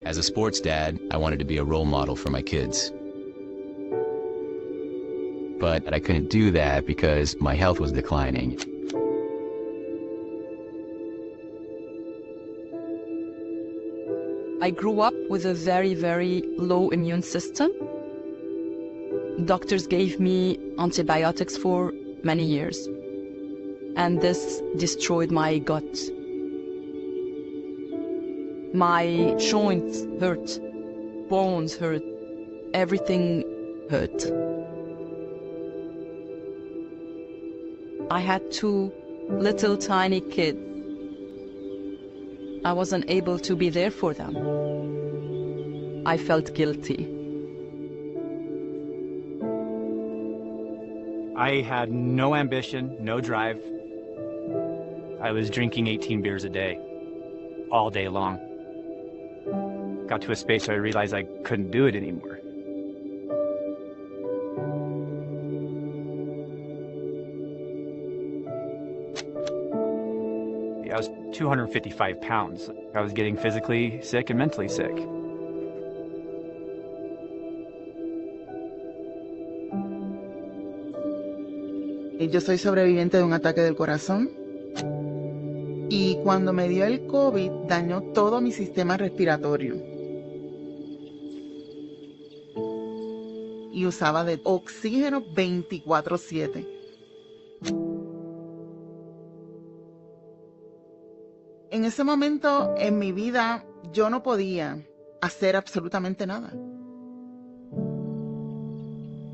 As a sports dad, I wanted to be a role model for my kids. But I couldn't do that because my health was declining. I grew up with a very, very low immune system. Doctors gave me antibiotics for many years, and this destroyed my gut. My joints hurt, bones hurt, everything hurt. I had two little tiny kids. I wasn't able to be there for them. I felt guilty. I had no ambition, no drive. I was drinking 18 beers a day, all day long. Got to a space where I realized I couldn't do it anymore. I was 255 pounds. I was getting physically sick and mentally sick. Yo soy sobreviviente de un ataque del corazón y cuando me dio el COVID dañó todo mi sistema respiratorio y usaba de oxígeno 24/7. En ese momento en mi vida yo no podía hacer absolutamente nada.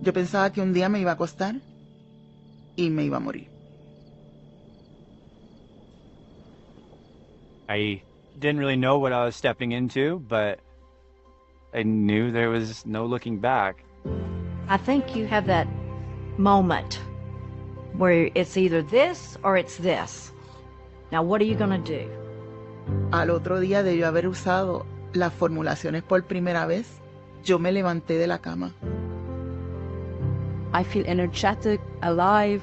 Yo pensaba que un día me iba a acostar y me iba a morir. I didn't really know what I was stepping into, but I knew there was no looking back. I think you have that moment where it's either this or it's this. Now, what are you going to do? Al otro día de yo haber usado las formulaciones por primera vez, yo me levanté de la cama. I feel energetic, alive.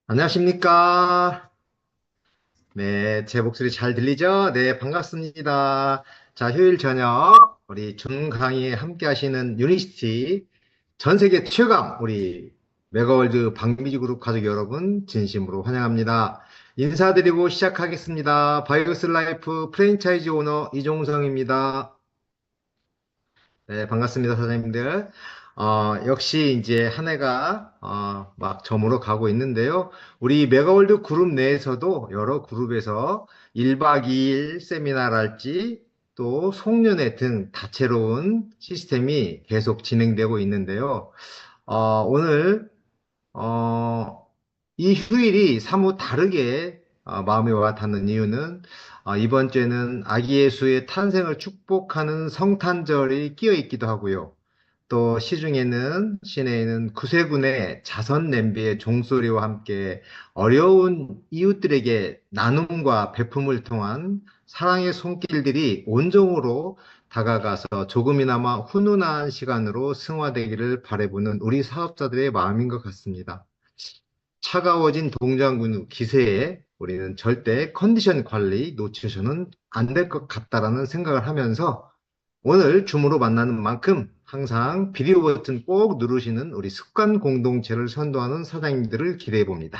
안녕하십니까? 네, 제 목소리 잘 들리죠? 네, 반갑습니다. 자, 휴일 저녁 우리 줌 강의에 함께 하시는 유니시티 전 세계 최강 우리 메가월드 박미주 그룹 가족 여러분 진심으로 환영합니다. 인사드리고 시작하겠습니다. 바이오스 라이프 프랜차이즈 오너 이종성입니다. 네, 반갑습니다, 사장님들. 역시 이제 한 해가 막 저물어 가고 있는데요. 우리 메가월드 그룹 내에서도 여러 그룹에서 1박 2일 세미나랄지 또 송년회 등 다채로운 시스템이 계속 진행되고 있는데요. 오늘 이 휴일이 사뭇 다르게 마음에 와 닿는 이유는 이번 주에는 아기 예수의 탄생을 축복하는 성탄절이 끼어 있기도 하고요. 또 시중에는 시내에는 구세군의 자선 냄비의 종소리와 함께 어려운 이웃들에게 나눔과 배품을 통한 사랑의 손길들이 온종으로 다가가서 조금이나마 훈훈한 시간으로 승화되기를 바라보는 우리 사업자들의 마음인 것 같습니다. 차가워진 동장군의 기세에 우리는 절대 컨디션 관리 놓치셔는 안 될 것 같다라는 생각을 하면서 오늘 줌으로 만나는 만큼 항상 비디오 버튼 꼭 누르시는 우리 습관 공동체를 선도하는 사장님들을 기대해 봅니다.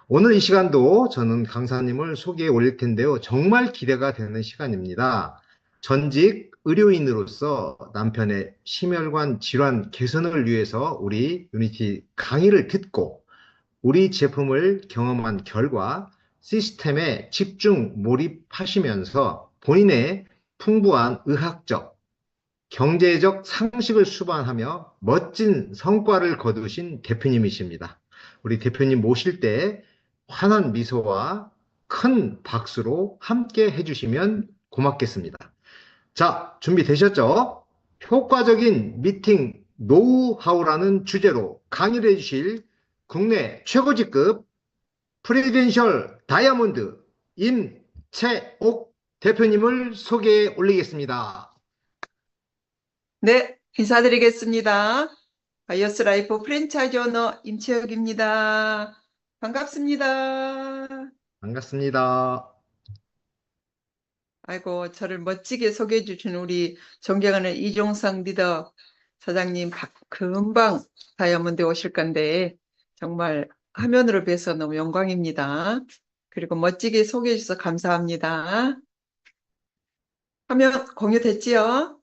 오늘 이 시간도 저는 강사님을 소개해 올릴 텐데요. 정말 기대가 되는 시간입니다. 전직 의료인으로서 남편의 심혈관 질환 개선을 위해서 우리 유니티 강의를 듣고 우리 제품을 경험한 결과 시스템에 집중 몰입하시면서 본인의 풍부한 의학적, 경제적 상식을 수반하며 멋진 성과를 거두신 대표님이십니다. 우리 대표님 모실 때 환한 미소와 큰 박수로 함께 해주시면 고맙겠습니다. 자, 준비되셨죠? 효과적인 미팅 노하우라는 주제로 강의를 해주실 국내 최고직급 프레지덴셜 다이아몬드 임채옥 대표님을 소개해 올리겠습니다. 네, 인사드리겠습니다. 바이오스 라이프 프랜차이즈 오너 임채혁입니다. 반갑습니다. 반갑습니다. 아이고, 저를 멋지게 소개해 주신 우리 존경하는 이종상 리더 사장님 금방 다이아몬드 오실 건데 정말 화면으로 뵈서 너무 영광입니다. 그리고 멋지게 소개해 주셔서 감사합니다. 화면 공유됐지요?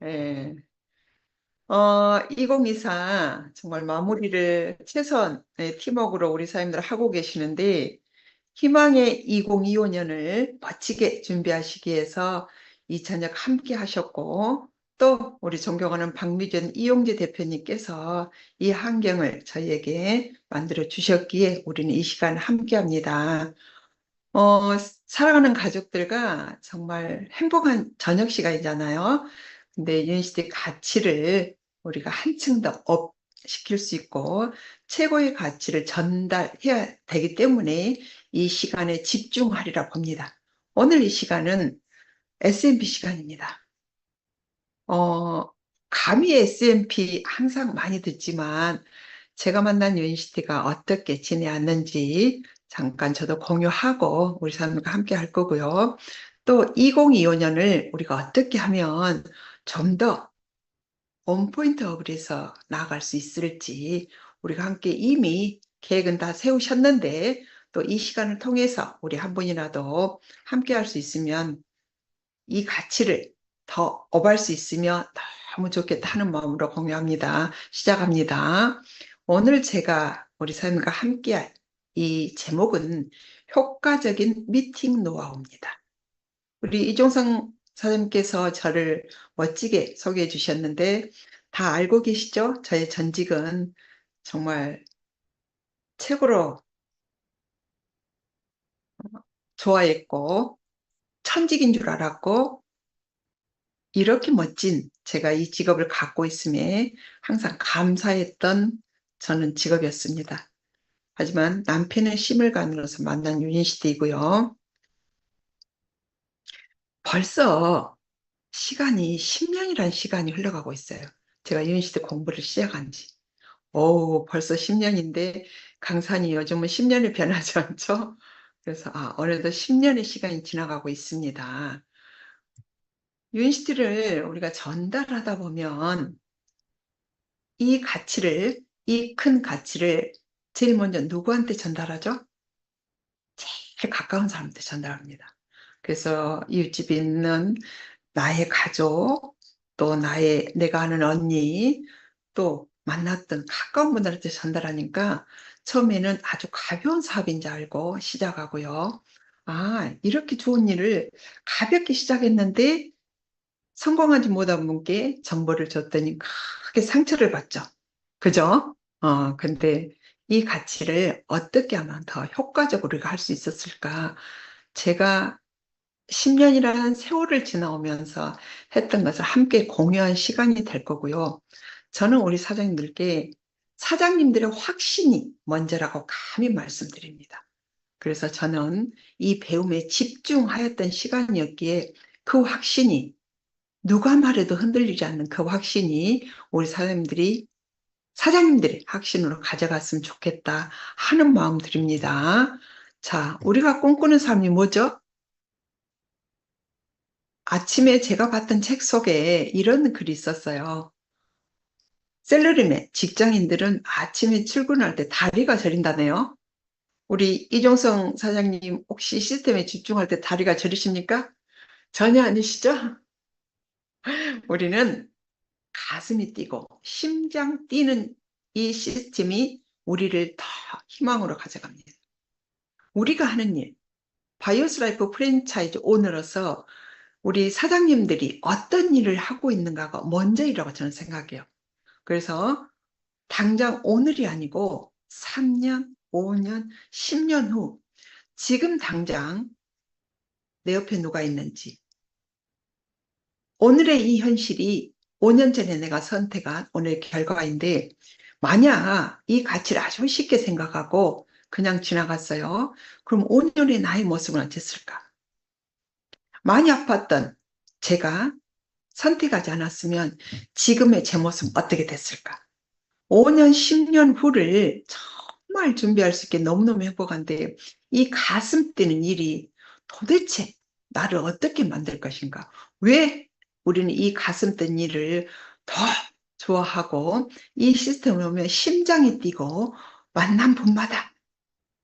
예. 2024 정말 마무리를 최선의 팀워크로 우리 사장님들 하고 계시는데 희망의 2025년을 멋지게 준비하시기 위해서 이 저녁 함께 하셨고 또 우리 존경하는 박미전 이용재 대표님께서 이 환경을 저희에게 만들어 주셨기에 우리는 이 시간 함께 합니다. 사랑하는 가족들과 정말 행복한 저녁 시간이잖아요. 근데 유니시티 가치를 우리가 한층 더 업시킬 수 있고 최고의 가치를 전달해야 되기 때문에 이 시간에 집중하리라 봅니다. 오늘 이 시간은 S&P 시간입니다. 감히 S&P 항상 많이 듣지만 제가 만난 유니시티가 어떻게 지내왔는지 잠깐 저도 공유하고 우리 사람들과 함께 할 거고요. 또 2025년을 우리가 어떻게 하면 좀 더 온포인트 업을해서 나아갈 수 있을지 우리가 함께 이미 계획은 다 세우셨는데 또 이 시간을 통해서 우리 한 분이라도 함께 할 수 있으면 이 가치를 더 업할 수 있으면 너무 좋겠다 하는 마음으로 공유합니다. 시작합니다. 오늘 제가 우리 사장님과 함께할 이 제목은 효과적인 미팅 노하우입니다. 우리 이종성 사장님께서 저를 멋지게 소개해 주셨는데 다 알고 계시죠? 저의 전직은 정말 최고로 좋아했고 천직인 줄 알았고 이렇게 멋진 제가 이 직업을 갖고 있음에 항상 감사했던 저는 직업이었습니다. 하지만 남편은 시물간으로서 만난 유니시티이고요. 벌써 시간이 10년이란 시간이 흘러가고 있어요. 제가 유니시티 공부를 시작한 지. 벌써 10년인데 강산이 요즘은 10년이 변하지 않죠? 그래서 어느덧 10년의 시간이 지나가고 있습니다. 유니시티를 우리가 전달하다 보면 이 가치를, 이 큰 가치를 제일 먼저 누구한테 전달하죠? 제일 가까운 사람한테 전달합니다. 그래서 이웃집에 있는 나의 가족, 또 내가 아는 언니, 또 만났던 가까운 분들한테 전달하니까 처음에는 아주 가벼운 사업인 줄 알고 시작하고요. 이렇게 좋은 일을 가볍게 시작했는데 성공하지 못한 분께 정보를 줬더니 크게 상처를 받죠. 그죠? 근데 이 가치를 어떻게 하면 더 효과적으로 할 수 있었을까? 제가 10년이라는 세월을 지나오면서 했던 것을 함께 공유한 시간이 될 거고요. 저는 우리 사장님들께 사장님들의 확신이 먼저라고 감히 말씀드립니다. 그래서 저는 이 배움에 집중하였던 시간이었기에 그 확신이 누가 말해도 흔들리지 않는 그 확신이 우리 사장님들의 확신으로 가져갔으면 좋겠다 하는 마음 드립니다. 자, 우리가 꿈꾸는 삶이 뭐죠? 아침에 제가 봤던 책 속에 이런 글이 있었어요. 셀러리맨, 직장인들은 아침에 출근할 때 다리가 저린다네요. 우리 이종성 사장님 혹시 시스템에 집중할 때 다리가 저리십니까? 전혀 아니시죠? 우리는 가슴이 뛰고 심장 뛰는 이 시스템이 우리를 더 희망으로 가져갑니다. 우리가 하는 일, 바이오스 라이프 프랜차이즈 오너로서 우리 사장님들이 어떤 일을 하고 있는가가 먼저이라고 저는 생각해요. 그래서 당장 오늘이 아니고 3년, 5년, 10년 후 지금 당장 내 옆에 누가 있는지 오늘의 이 현실이 5년 전에 내가 선택한 오늘의 결과인데 만약 이 가치를 아주 쉽게 생각하고 그냥 지나갔어요. 그럼 5년의 나의 모습은 어땠을까? 많이 아팠던 제가 선택하지 않았으면 지금의 제 모습은 어떻게 됐을까? 5년, 10년 후를 정말 준비할 수 있게 너무너무 행복한데 이 가슴 뛰는 일이 도대체 나를 어떻게 만들 것인가? 왜 우리는 이 가슴 뛰는 일을 더 좋아하고 이 시스템을 보면 심장이 뛰고 만난 분마다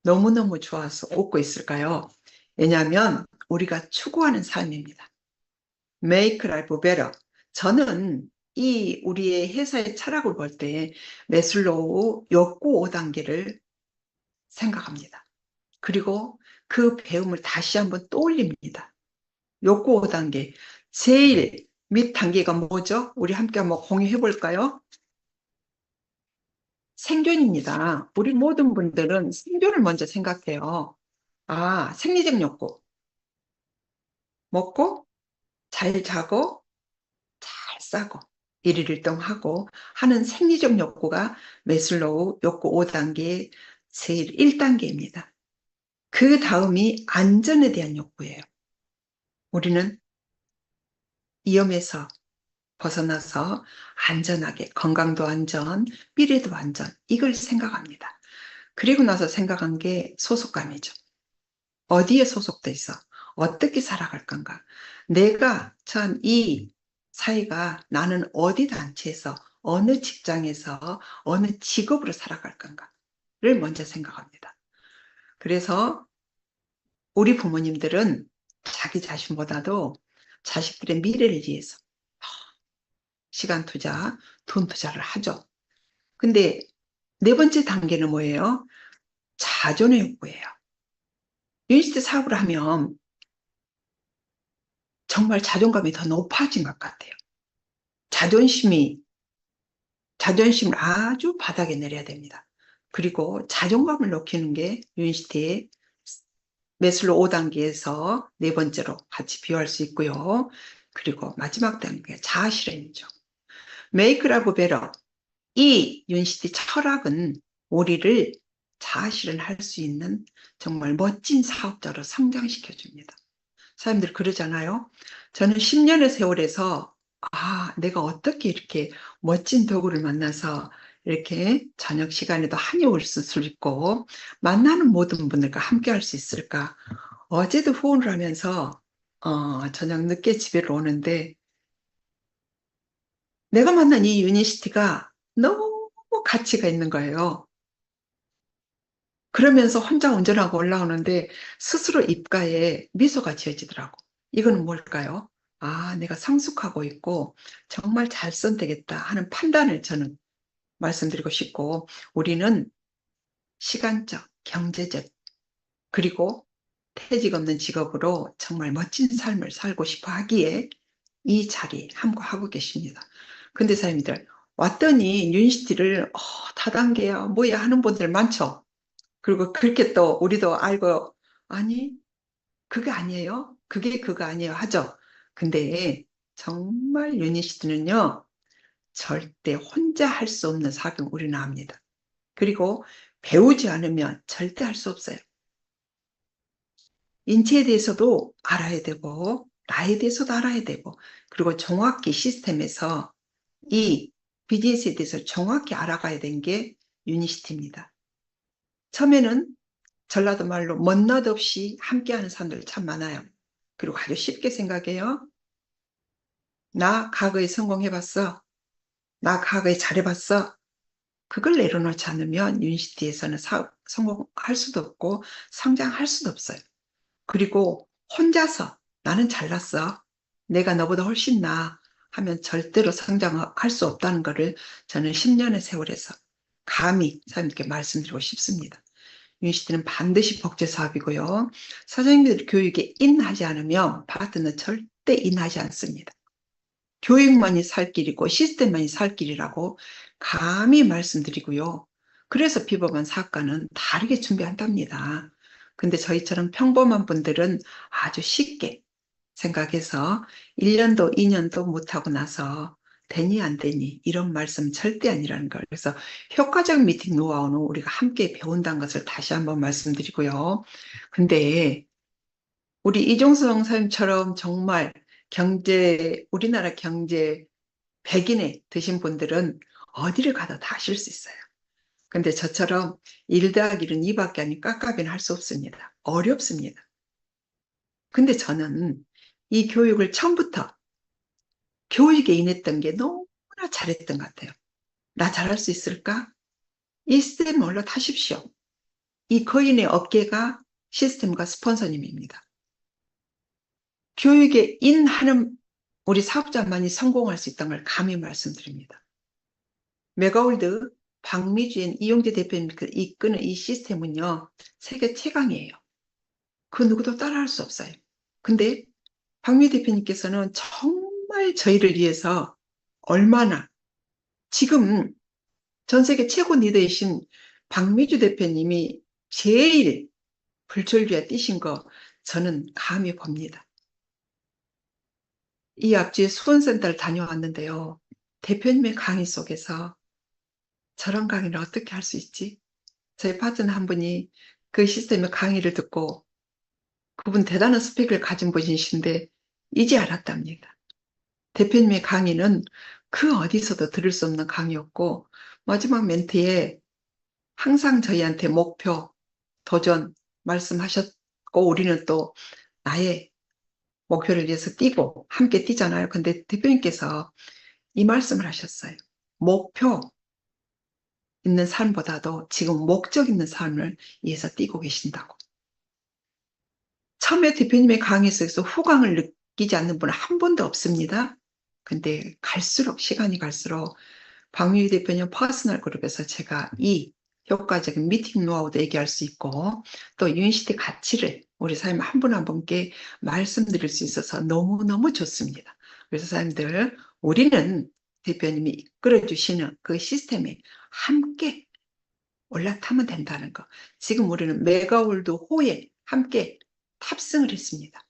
너무너무 좋아서 웃고 있을까요? 왜냐하면 우리가 추구하는 삶입니다. Make life better. 저는 이 우리의 회사의 철학을 볼 때 매슬로우 욕구 5단계를 생각합니다. 그리고 그 배움을 다시 한번 떠올립니다. 욕구 5단계. 제일 밑 단계가 뭐죠? 우리 함께 한번 공유해 볼까요? 생존입니다. 우리 모든 분들은 생존을 먼저 생각해요. 아, 생리적 욕구. 먹고, 잘 자고, 잘 싸고, 일일일동하고 하는 생리적 욕구가 매슬로우 욕구 5단계의 제일 1단계입니다. 그 다음이 안전에 대한 욕구예요. 우리는 위험에서 벗어나서 안전하게 건강도 안전, 미래도 안전 이걸 생각합니다. 그리고 나서 생각한 게 소속감이죠. 어디에 소속돼 있어? 어떻게 살아갈 건가? 내가 참 이 사회가 나는 어디 단체에서 어느 직장에서 어느 직업으로 살아갈 건가를 먼저 생각합니다. 그래서 우리 부모님들은 자기 자신보다도 자식들의 미래를 위해서 시간 투자, 돈 투자를 하죠. 근데 네 번째 단계는 뭐예요? 자존의 욕구예요. 유니스트 사업을 하면 정말 자존감이 더 높아진 것 같아요. 자존심을 아주 바닥에 내려야 됩니다. 그리고 자존감을 높이는 게 유니시티의 매슬로 5단계에서 네 번째로 같이 비유할 수 있고요. 그리고 마지막 단계 자아실현이죠. Make life better. 이 유니시티 철학은 우리를 자아실현할 수 있는 정말 멋진 사업자로 성장시켜 줍니다. 사람들 그러잖아요. 저는 10년의 세월에서 내가 어떻게 이렇게 멋진 도구를 만나서 이렇게 저녁 시간에도 한이 올 수 있고 만나는 모든 분들과 함께 할 수 있을까? 어제도 후원을 하면서 저녁 늦게 집에 오는데 내가 만난 이 유니시티가 너무 가치가 있는 거예요. 그러면서 혼자 운전하고 올라오는데 스스로 입가에 미소가 지어지더라고. 이거는 뭘까요? 내가 성숙하고 있고 정말 잘 선택했다 하는 판단을 저는 말씀드리고 싶고 우리는 시간적, 경제적 그리고 퇴직 없는 직업으로 정말 멋진 삶을 살고 싶어 하기에 이 자리에 함구하고 계십니다. 근데 사장님들 왔더니 유니시티를 다단계야 뭐야 하는 분들 많죠. 그리고 그렇게 또 우리도 알고 아니 그게 아니에요. 그거 아니에요 하죠. 근데 정말 유니시티는요. 절대 혼자 할 수 없는 사업을 우리는 합니다. 그리고 배우지 않으면 절대 할 수 없어요. 인체에 대해서도 알아야 되고 나에 대해서도 알아야 되고 그리고 정확히 시스템에서 이 비즈니스에 대해서 정확히 알아가야 되는 게 유니시티입니다. 처음에는 전라도 말로 먼 없이 함께하는 사람들 참 많아요. 그리고 아주 쉽게 생각해요. 나 과거에 성공해봤어. 나 과거에 잘해봤어. 그걸 내려놓지 않으면 유니시티에서는 성공할 수도 없고 성장할 수도 없어요. 그리고 혼자서 나는 잘났어. 내가 너보다 훨씬 나아 하면 절대로 성장할 수 없다는 것을 저는 10년의 세월에서 감히 사장님께 말씀드리고 싶습니다. 유니시티는 반드시 복제 사업이고요. 사장님들 교육에 인하지 않으면 파트너는 절대 인하지 않습니다. 교육만이 살 길이고 시스템만이 살 길이라고 감히 말씀드리고요. 그래서 비법한 사업가는 다르게 준비한답니다. 근데 저희처럼 평범한 분들은 아주 쉽게 생각해서 1년도 2년도 못하고 나서 되니 안 되니 이런 말씀 절대 아니라는 걸. 그래서 효과적 미팅 노하우는 우리가 함께 배운다는 것을 다시 한번 말씀드리고요. 근데 우리 이종성 선생님처럼 정말 우리나라 경제 100인에 드신 분들은 어디를 가도 다 하실 수 있어요. 근데 저처럼 1 더하기 1은 2밖에 아닌 깝깝이는 할 수 없습니다. 어렵습니다. 근데 저는 이 교육을 처음부터 교육에 임했던 게 너무나 잘했던 것 같아요. 나 잘할 수 있을까? 이 시스템에 올라타십시오. 이 거인의 업계가 시스템과 스폰서님입니다. 교육에 인하는 우리 사업자만이 성공할 수 있다는 걸 감히 말씀드립니다. 메가월드 박미주인 이용재 대표님께서 이끄는 이 시스템은요, 세계 최강이에요. 그 누구도 따라할 수 없어요. 근데 박미 대표님께서는 정말 저희를 위해서 얼마나 지금 전 세계 최고 리더이신 박미주 대표님이 제일 불철주야 뛰신 거 저는 감히 봅니다. 이 앞주에 수원센터를 다녀왔는데요. 대표님의 강의 속에서 저런 강의를 어떻게 할 수 있지? 저희 파트너 한 분이 그 시스템의 강의를 듣고 그분 대단한 스펙을 가진 분이신데 이제 알았답니다. 대표님의 강의는 그 어디서도 들을 수 없는 강의였고 마지막 멘트에 항상 저희한테 목표, 도전 말씀하셨고 우리는 또 나의 목표를 위해서 뛰고 함께 뛰잖아요. 근데 대표님께서 이 말씀을 하셨어요. 목표 있는 삶보다도 지금 목적 있는 삶을 위해서 뛰고 계신다고. 처음에 대표님의 강의 속에서 후광을 느끼지 않는 분은 한 번도 없습니다. 근데 갈수록 시간이 갈수록 박미희 대표님 퍼스널 그룹에서 제가 이 효과적인 미팅 노하우도 얘기할 수 있고 또 유니시티 가치를 우리 사장님 한 분 한 분께 말씀드릴 수 있어서 너무너무 좋습니다. 그래서 사장님들 우리는 대표님이 이끌어주시는 그 시스템에 함께 올라타면 된다는 거. 지금 우리는 메가월드 호에 함께 탑승을 했습니다.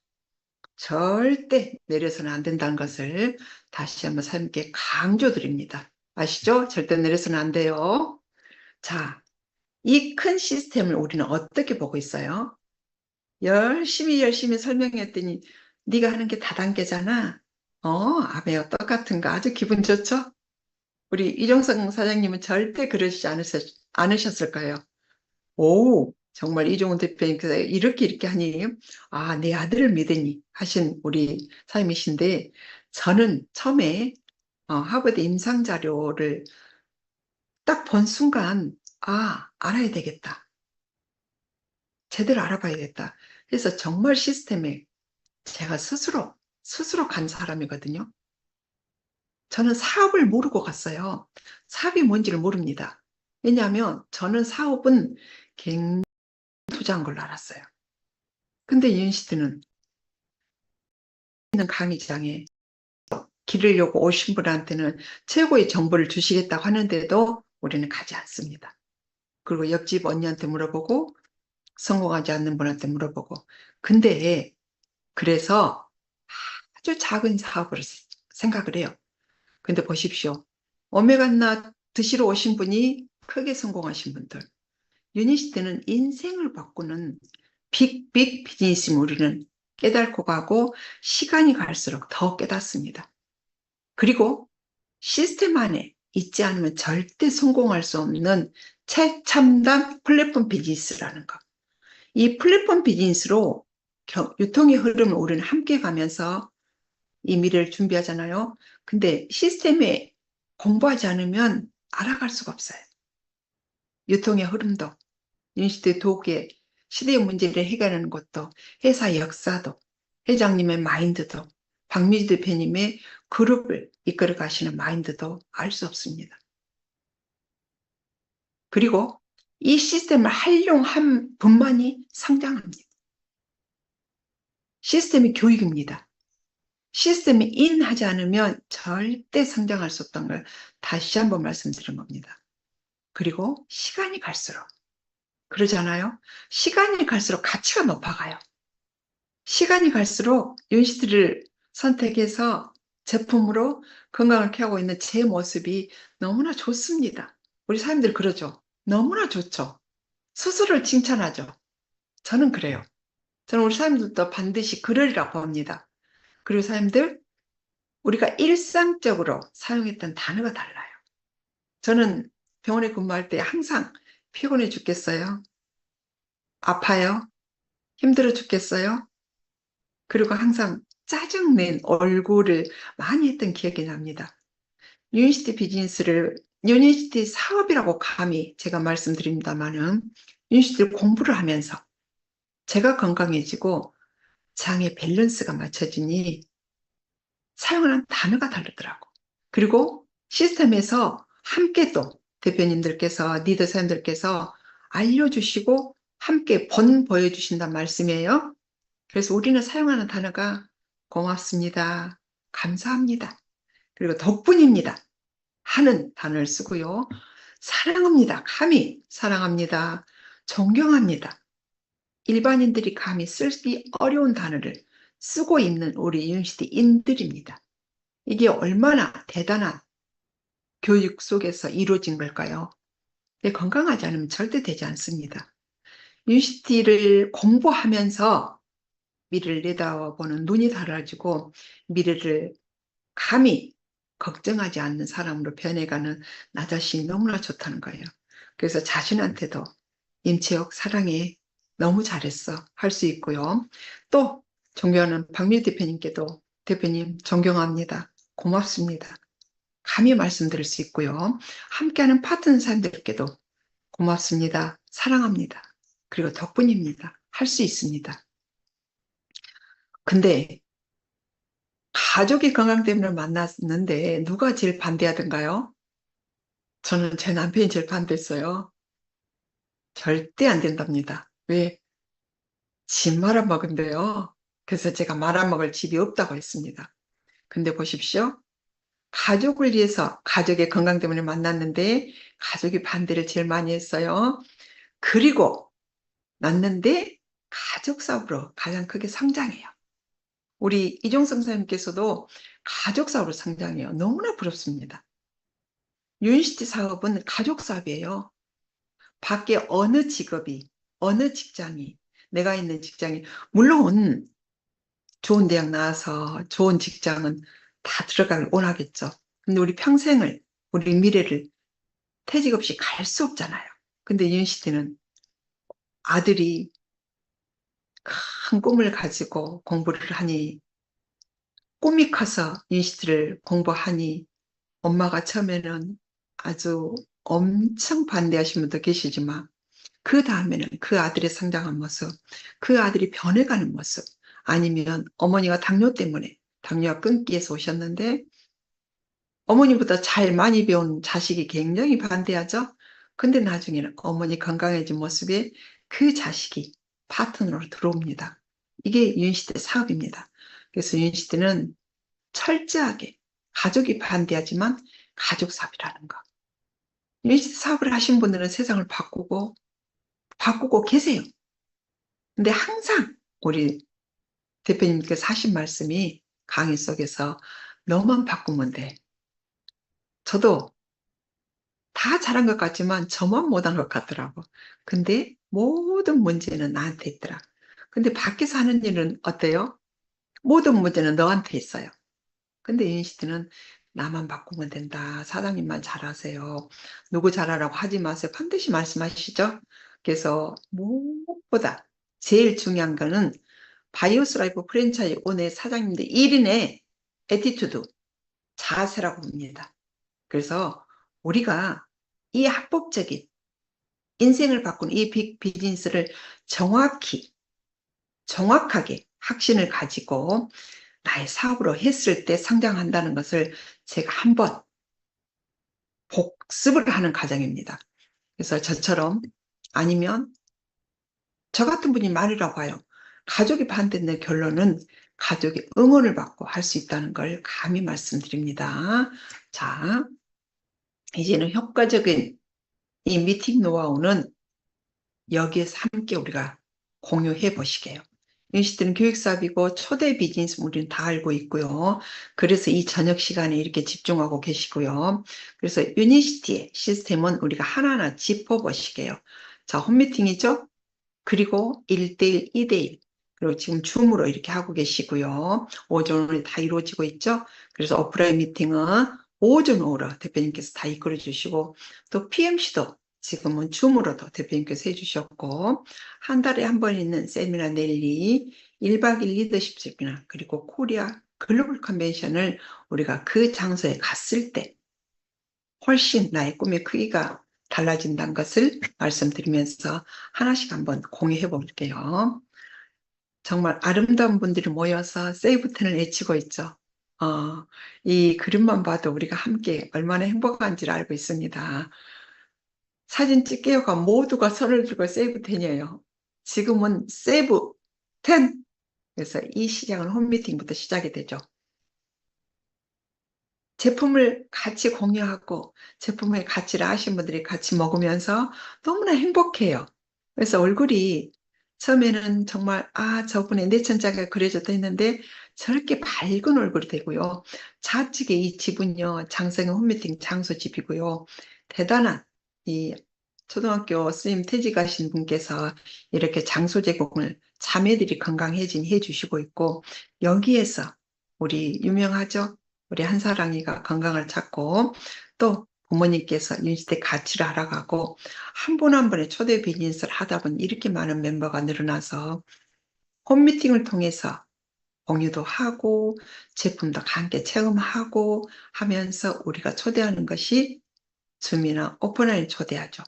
절대 내려서는 안 된다는 것을 다시 한번 사장님께 강조드립니다. 아시죠? 절대 내려서는 안 돼요. 자, 이 큰 시스템을 우리는 어떻게 보고 있어요? 열심히 설명했더니 네가 하는 게 다단계잖아. 아메요 똑같은 거 아주 기분 좋죠? 우리 이종성 사장님은 절대 그러시지 않으셨을 거예요. 오, 정말 이종훈 대표님께서 이렇게 하니 내 아들을 믿으니 하신 우리 사장님이신데 저는 처음에 하버드 임상 자료를 딱 본 순간 알아야 되겠다. 제대로 알아봐야겠다. 그래서 정말 시스템에 제가 스스로 간 사람이거든요. 저는 사업을 모르고 갔어요. 사업이 뭔지를 모릅니다. 왜냐하면 저는 사업은 굉장히 투자한 걸로 알았어요. 근데 유니시티는 있는 강의장에 기르려고 오신 분한테는 최고의 정보를 주시겠다고 하는데도 우리는 가지 않습니다. 그리고 옆집 언니한테 물어보고 성공하지 않는 분한테 물어보고 근데 그래서 아주 작은 사업으로 생각을 해요. 근데 보십시오. 오메가나 드시러 오신 분이 크게 성공하신 분들 유니시티는 인생을 바꾸는 빅 비즈니스임 우리는 깨닫고 가고 시간이 갈수록 더 깨닫습니다. 그리고 시스템 안에 있지 않으면 절대 성공할 수 없는 최첨단 플랫폼 비즈니스라는 것. 이 플랫폼 비즈니스로 유통의 흐름을 우리는 함께 가면서 이 미래를 준비하잖아요. 근데 시스템에 공부하지 않으면 알아갈 수가 없어요. 유통의 흐름도, 유니시티 도구의 시대의 문제를 해결하는 것도, 회사의 역사도, 회장님의 마인드도, 박미주 대표님의 그룹을 이끌어 가시는 마인드도 알 수 없습니다. 그리고 이 시스템을 활용한 분만이 성장합니다. 시스템이 교육입니다. 시스템이 인하지 않으면 절대 성장할 수 없다는 걸 다시 한번 말씀드린 겁니다. 그리고 시간이 갈수록 그러잖아요. 시간이 갈수록 가치가 높아가요. 시간이 갈수록 유니시티를 선택해서 제품으로 건강을 케어하고 있는 제 모습이 너무나 좋습니다. 우리 사람들 그러죠. 너무나 좋죠. 스스로를 칭찬하죠. 저는 그래요. 저는 우리 사람들도 반드시 그러리라 봅니다. 그리고 사람들 우리가 일상적으로 사용했던 단어가 달라요. 저는 병원에 근무할 때 항상 피곤해 죽겠어요? 아파요? 힘들어 죽겠어요? 그리고 항상 짜증낸 얼굴을 많이 했던 기억이 납니다. 유니시티 비즈니스를, 유니시티 사업이라고 감히 제가 말씀드립니다만은, 유니시티를 공부를 하면서 제가 건강해지고 장의 밸런스가 맞춰지니 사용하는 단어가 다르더라고. 그리고 시스템에서 함께 또 대표님들께서, 리더 사님들께서 알려주시고 함께 보여주신단 말씀이에요. 그래서 우리는 사용하는 단어가 고맙습니다, 감사합니다, 그리고 덕분입니다 하는 단어를 쓰고요. 사랑합니다, 감히 사랑합니다, 존경합니다. 일반인들이 감히 쓰기 어려운 단어를 쓰고 있는 우리 유니시티인들입니다. 이게 얼마나 대단한 교육 속에서 이루어진 걸까요? 근데 건강하지 않으면 절대 되지 않습니다. 유니시티를 공부하면서 미래를 내다보는 눈이 달라지고 미래를 감히 걱정하지 않는 사람으로 변해가는 나 자신이 너무나 좋다는 거예요. 그래서 자신한테도 임채혁 사랑해, 너무 잘했어 할 수 있고요. 또 존경하는 박미유 대표님께도 대표님 존경합니다, 고맙습니다 감히 말씀드릴 수 있고요. 함께하는 파트너사님들께도 고맙습니다, 사랑합니다, 그리고 덕분입니다 할 수 있습니다. 근데 가족이 건강 때문에 만났는데 누가 제일 반대하던가요? 저는 제 남편이 제일 반대했어요. 절대 안 된답니다. 왜? 집 말아먹은데요. 그래서 제가 말아먹을 집이 없다고 했습니다. 근데 보십시오. 가족을 위해서 가족의 건강 때문에 만났는데 가족이 반대를 제일 많이 했어요. 그리고 났는데 가족 사업으로 가장 크게 성장해요. 우리 이종성 선생님께서도 가족 사업으로 성장해요. 너무나 부럽습니다. 유니시티 사업은 가족 사업이에요. 밖에 어느 직업이, 어느 직장이, 내가 있는 직장이, 물론 좋은 대학 나와서 좋은 직장은 다 들어가길 원하겠죠. 근데 우리 평생을, 우리 미래를 퇴직 없이 갈 수 없잖아요. 근데 유니시티는 아들이 큰 꿈을 가지고 공부를 하니, 꿈이 커서 유니시티를 공부하니, 엄마가 처음에는 아주 엄청 반대하신 분도 계시지만 그 다음에는 그 아들의 성장한 모습, 그 아들이 변해가는 모습, 아니면 어머니가 당뇨 때문에 당뇨가 끊기에서 오셨는데 어머니보다 잘 많이 배운 자식이 굉장히 반대하죠. 근데 나중에는 어머니 건강해진 모습에 그 자식이 파트너로 들어옵니다. 이게 유니시티 사업입니다. 그래서 유니시티는 철저하게 가족이 반대하지만 가족 사업이라는 거. 유니시티 사업을 하신 분들은 세상을 바꾸고 계세요. 근데 항상 우리 대표님께서 하신 말씀이 강의 속에서 너만 바꾸면 돼. 저도 다 잘한 것 같지만 저만 못한 것 같더라고. 근데 모든 문제는 나한테 있더라. 근데 밖에서 하는 일은 어때요? 모든 문제는 너한테 있어요. 근데 유니시티는 나만 바꾸면 된다. 사장님만 잘하세요. 누구 잘하라고 하지 마세요. 반드시 말씀하시죠. 그래서 무엇보다 제일 중요한 거는 바이오스 라이프 프랜차이즈 오너의 사장님들 1인의 애티튜드, 자세라고 봅니다. 그래서 우리가 이 합법적인 인생을 바꾸는 이 비즈니스를 정확하게 확신을 가지고 나의 사업으로 했을 때 성장한다는 것을 제가 한번 복습을 하는 과정입니다. 그래서 저처럼, 아니면 저 같은 분이 말이라고 봐요. 가족이 반대된 결론은 가족의 응원을 받고 할 수 있다는 걸 감히 말씀드립니다. 자, 이제는 효과적인 이 미팅 노하우는 여기에서 함께 우리가 공유해 보시게요. 유니시티는 교육사업이고 초대 비즈니스 우리는 다 알고 있고요. 그래서 이 저녁 시간에 이렇게 집중하고 계시고요. 그래서 유니시티의 시스템은 우리가 하나하나 짚어보시게요. 자, 홈미팅이죠. 그리고 1대1, 2대1, 그리고 지금 줌으로 이렇게 하고 계시고요. 오전에 다 이루어지고 있죠. 그래서 오프라인 미팅은 오전 오후로 대표님께서 다 이끌어 주시고, 또 PMC도 지금은 줌으로도 대표님께서 해주셨고, 한 달에 한 번 있는 세미나 랠리, 1박 2일 리더십 세미나, 그리고 코리아 글로벌 컨벤션을 우리가 그 장소에 갔을 때 훨씬 나의 꿈의 크기가 달라진다는 것을 말씀드리면서 하나씩 한번 공유해 볼게요. 정말 아름다운 분들이 모여서 세이브텐을 외치고 있죠. 이 그림만 봐도 우리가 함께 얼마나 행복한지를 알고 있습니다. 사진 찍게요가 모두가 손을 들고 세이브텐이에요. 지금은 세이브텐! 그래서 이 시장은 홈미팅부터 시작이 되죠. 제품을 같이 공유하고 제품의 가치를 아신 분들이 같이 먹으면서 너무나 행복해요. 그래서 얼굴이 처음에는 정말 저분의 내천자가 그려졌다 했는데 저렇게 밝은 얼굴이 되고요. 좌측에 이 집은요, 장성의 홈미팅 장소 집이고요. 대단한 이 초등학교 선생님 퇴직하신 분께서 이렇게 장소 제공을 자매들이 건강해진 해주시고 있고, 여기에서 우리 유명하죠? 우리 한사랑이가 건강을 찾고, 또 부모님께서 유니스테 가치를 알아가고, 한 분 한 분의 초대 비즈니스를 하다 보니 이렇게 많은 멤버가 늘어나서 홈미팅을 통해서 공유도 하고 제품도 함께 체험하고 하면서 우리가 초대하는 것이 줌이나 오픈라인 초대하죠.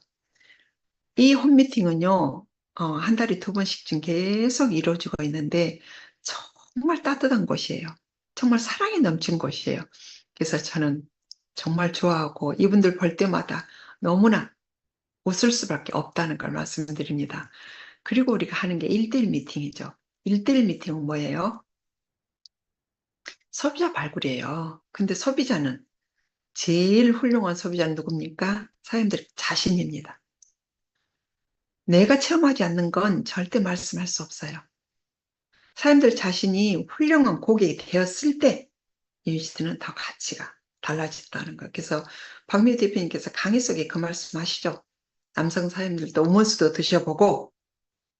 이 홈미팅은요, 한 달에 2번씩 계속 이루어지고 있는데 정말 따뜻한 곳이에요. 정말 사랑이 넘친 곳이에요. 그래서 저는 정말 좋아하고 이분들 볼 때마다 너무나 웃을 수밖에 없다는 걸 말씀드립니다. 그리고 우리가 하는 게 1대1 미팅이죠. 1대1 미팅은 뭐예요? 소비자 발굴이에요. 근데 소비자는 제일 훌륭한 소비자는 누굽니까? 사람들 자신입니다. 내가 체험하지 않는 건 절대 말씀할 수 없어요. 사람들 자신이 훌륭한 고객이 되었을 때 유니스트는 더 가치가 달라진다는 거. 그래서 박미애 대표님께서 강의 속에 그 말씀 하시죠. 남성 사장님들도 우먼스도 드셔보고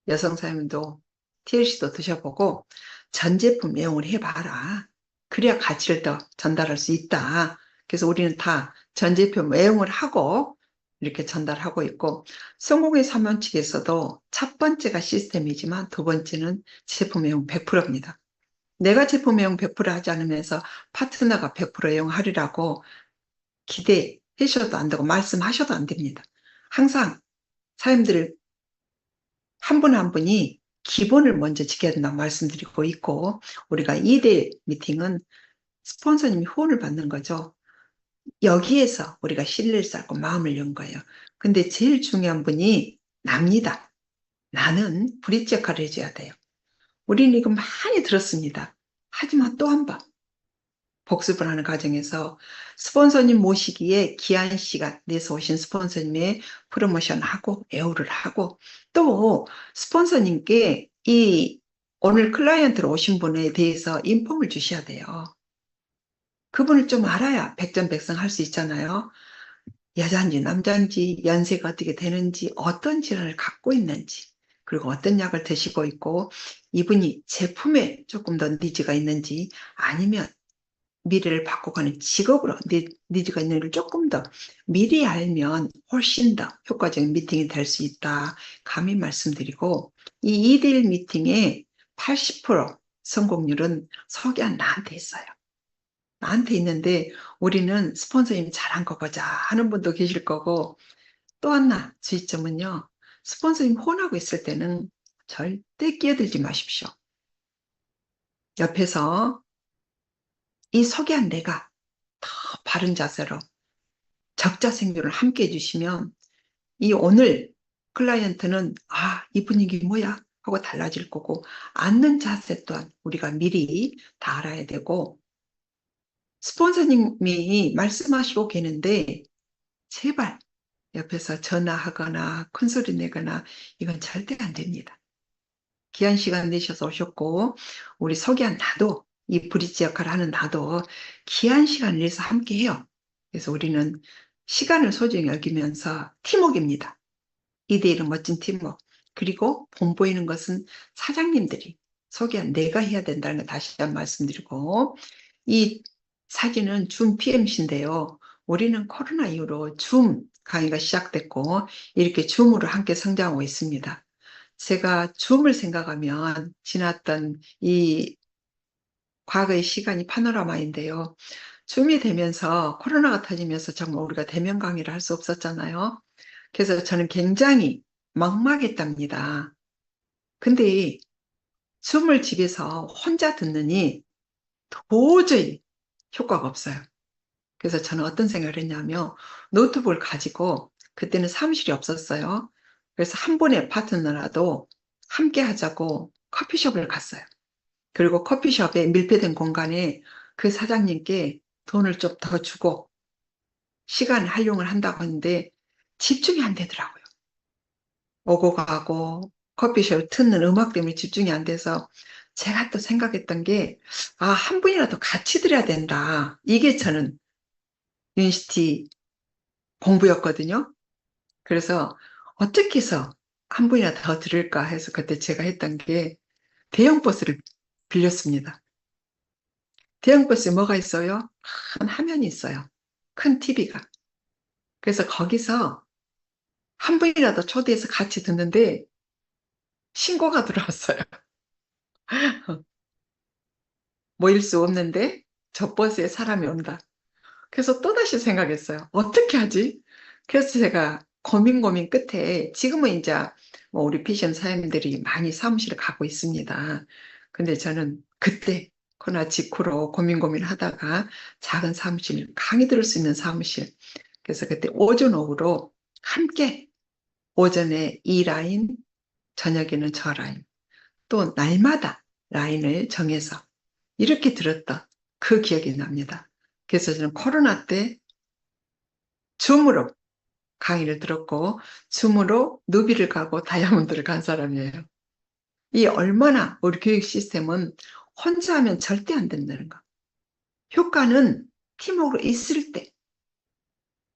여성 사장님도 TLC도 드셔보고 전 제품 애용을 해봐라. 그래야 가치를 더 전달할 수 있다. 그래서 우리는 다 전 제품 애용을 하고 이렇게 전달하고 있고, 성공의 3원칙에서도 첫 번째가 시스템이지만 두 번째는 제품 애용 100%입니다. 내가 제품 애용 100% 하지 않으면서 파트너가 100% 애용하리라고 기대하셔도 안 되고 말씀하셔도 안 됩니다. 항상 사람들 한 분 한 분이 기본을 먼저 지켜야 된다고 말씀드리고 있고, 우리가 2대 미팅은 스폰서님이 후원을 받는 거죠. 여기에서 우리가 신뢰를 쌓고 마음을 연 거예요. 근데 제일 중요한 분이 납니다. 나는 브릿지 역할을 해줘야 돼요. 우리는 이거 많이 들었습니다. 하지만 또 한 번 복습을 하는 과정에서 스폰서님 모시기에 귀한 시간 내서 오신 스폰서님의 프로모션하고 에어를 하고, 또 스폰서님께 이 오늘 클라이언트로 오신 분에 대해서 인폼을 주셔야 돼요. 그분을 좀 알아야 백전백승 할 수 있잖아요. 여자인지 남자인지 연세가 어떻게 되는지 어떤 질환을 갖고 있는지, 그리고 어떤 약을 드시고 있고 이분이 제품에 조금 더 니즈가 있는지 아니면 미래를 바꿔가는 직업으로 니즈가 있는지를 조금 더 미리 알면 훨씬 더 효과적인 미팅이 될 수 있다. 감히 말씀드리고, 이 2대1 미팅의 80% 성공률은 석양 나한테 있어요. 나한테 있는데 우리는 스폰서님 잘한 거 보자 하는 분도 계실 거고, 또 하나 주의점은요, 스폰서님 혼하고 있을 때는 절대 끼어들지 마십시오. 옆에서 이 소개한 내가 더 바른 자세로 적자 생존을 함께 해주시면 이 오늘 클라이언트는 이 분위기 뭐야 하고 달라질 거고, 앉는 자세 또한 우리가 미리 다 알아야 되고, 스폰서님이 말씀하시고 계는데 제발 옆에서 전화하거나 큰소리 내거나 이건 절대 안 됩니다. 귀한 시간 내셔서 오셨고, 우리 소개한 나도, 이 브릿지 역할을 하는 나도 귀한 시간을 내서 함께 해요. 그래서 우리는 시간을 소중히 여기면서 팀워크입니다. 2대1은 멋진 팀워크. 그리고 본보이는 것은 사장님들이 소개한 내가 해야 된다는 걸 다시 한번 말씀드리고, 이 사진은 줌 PMC인데요. 우리는 코로나 이후로 줌 강의가 시작됐고 이렇게 줌으로 함께 성장하고 있습니다. 제가 줌을 생각하면 지났던 이 과거의 시간이 파노라마인데요. 줌이 되면서 코로나가 터지면서 정말 우리가 대면 강의를 할 수 없었잖아요. 그래서 저는 굉장히 막막했답니다. 근데 줌을 집에서 혼자 듣느니 도저히 효과가 없어요. 그래서 저는 어떤 생각을 했냐면 노트북을 가지고 그때는 사무실이 없었어요. 그래서 한 분의 파트너라도 함께 하자고 커피숍을 갔어요. 그리고 커피숍에 밀폐된 공간에 그 사장님께 돈을 좀 더 주고 시간 활용을 한다고 하는데 집중이 안 되더라고요. 오고 가고 커피숍 듣는 음악 때문에 집중이 안 돼서 제가 또 생각했던 게 한 분이라도 같이 들어야 된다. 이게 저는 유니시티 공부였거든요. 그래서 어떻게 해서 한 분이나 더 들을까 해서 그때 제가 했던 게 대형 버스를 빌렸습니다. 대형 버스에 뭐가 있어요? 큰 화면이 있어요. 큰 TV가. 그래서 거기서 한 분이라도 초대해서 같이 듣는데 신고가 들어왔어요. 모일 수 없는데 저 버스에 사람이 온다. 그래서 또다시 생각했어요. 어떻게 하지? 그래서 제가 고민 끝에 지금은 이제 뭐 우리 피션 사장님들이 많이 사무실에 가고 있습니다. 근데 저는 그때 코로나 직후로 고민 하다가 작은 사무실, 강의 들을 수 있는 사무실. 그래서 그때 오전 오후로 함께 오전에 이 라인, 저녁에는 저 라인, 또 날마다 라인을 정해서 이렇게 들었던 그 기억이 납니다. 그래서 저는 코로나 때 줌으로 강의를 들었고 줌으로 누비를 가고 다이아몬드를 간 사람이에요. 이 얼마나 우리 교육 시스템은 혼자 하면 절대 안 된다는 거. 효과는 팀워크로 있을 때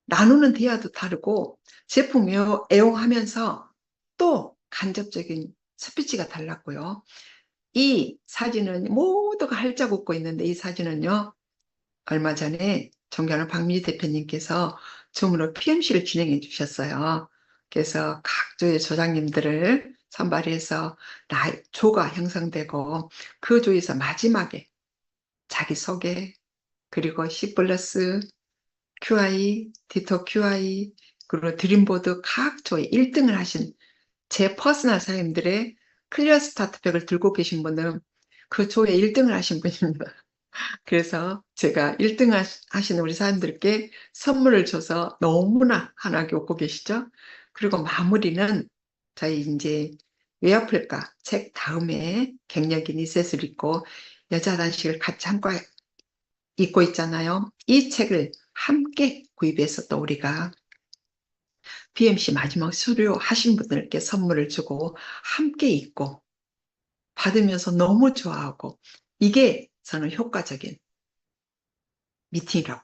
나누는 대화도 다르고 제품 애용하면서 또 간접적인 스피치가 달랐고요. 이 사진은 모두가 활짝 웃고 있는데 이 사진은요. 얼마 전에 존경하는 박민희 대표님께서 줌으로 PMC를 진행해 주셨어요. 그래서 각 조의 조장님들을 선발해서 조가 형성되고 그 조에서 마지막에 자기소개 그리고 C++, QI, 디토 QI 그리고 드림보드 각 조에 1등을 하신 제 퍼스널 사장님들의 클리어 스타트백을 들고 계신 분은 그 조에 1등을 하신 분입니다. 그래서 제가 1등 하신 우리 사람들께 선물을 줘서 너무나 환하게 웃고 계시죠? 그리고 마무리는 저희 이제 왜 아플까 책 다음에 갱년기 리셋을 읽고 여자 단식을 같이 함께 읽고 있잖아요. 이 책을 함께 구입해서 또 우리가 BMC 마지막 수료하신 분들께 선물을 주고 함께 읽고 받으면서 너무 좋아하고 이게 저는 효과적인 미팅이라고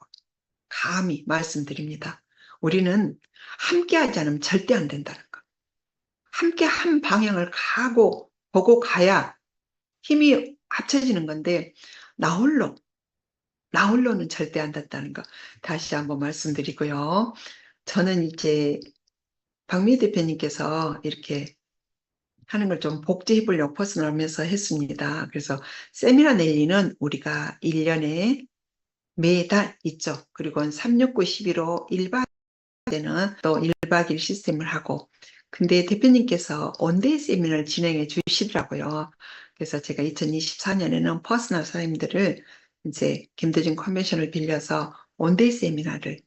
감히 말씀드립니다. 우리는 함께 하지 않으면 절대 안 된다는 거. 함께 한 방향을 보고 가야 힘이 합쳐지는 건데 나 홀로는 절대 안 된다는 거 다시 한번 말씀드리고요. 저는 이제 박미 대표님께서 이렇게 하는 걸 좀 복제해 보려고 퍼스널하면서 했습니다. 그래서 세미나 랠리는 우리가 1년에 매달 있죠. 그리고 369, 11호 1박 때는 또 1박 2일 시스템을 하고 근데 대표님께서 온데이 세미나를 진행해 주시더라고요. 그래서 제가 2024년에는 퍼스널 사장님들을 이제 김대중 컨벤션을 빌려서 온데이 세미나를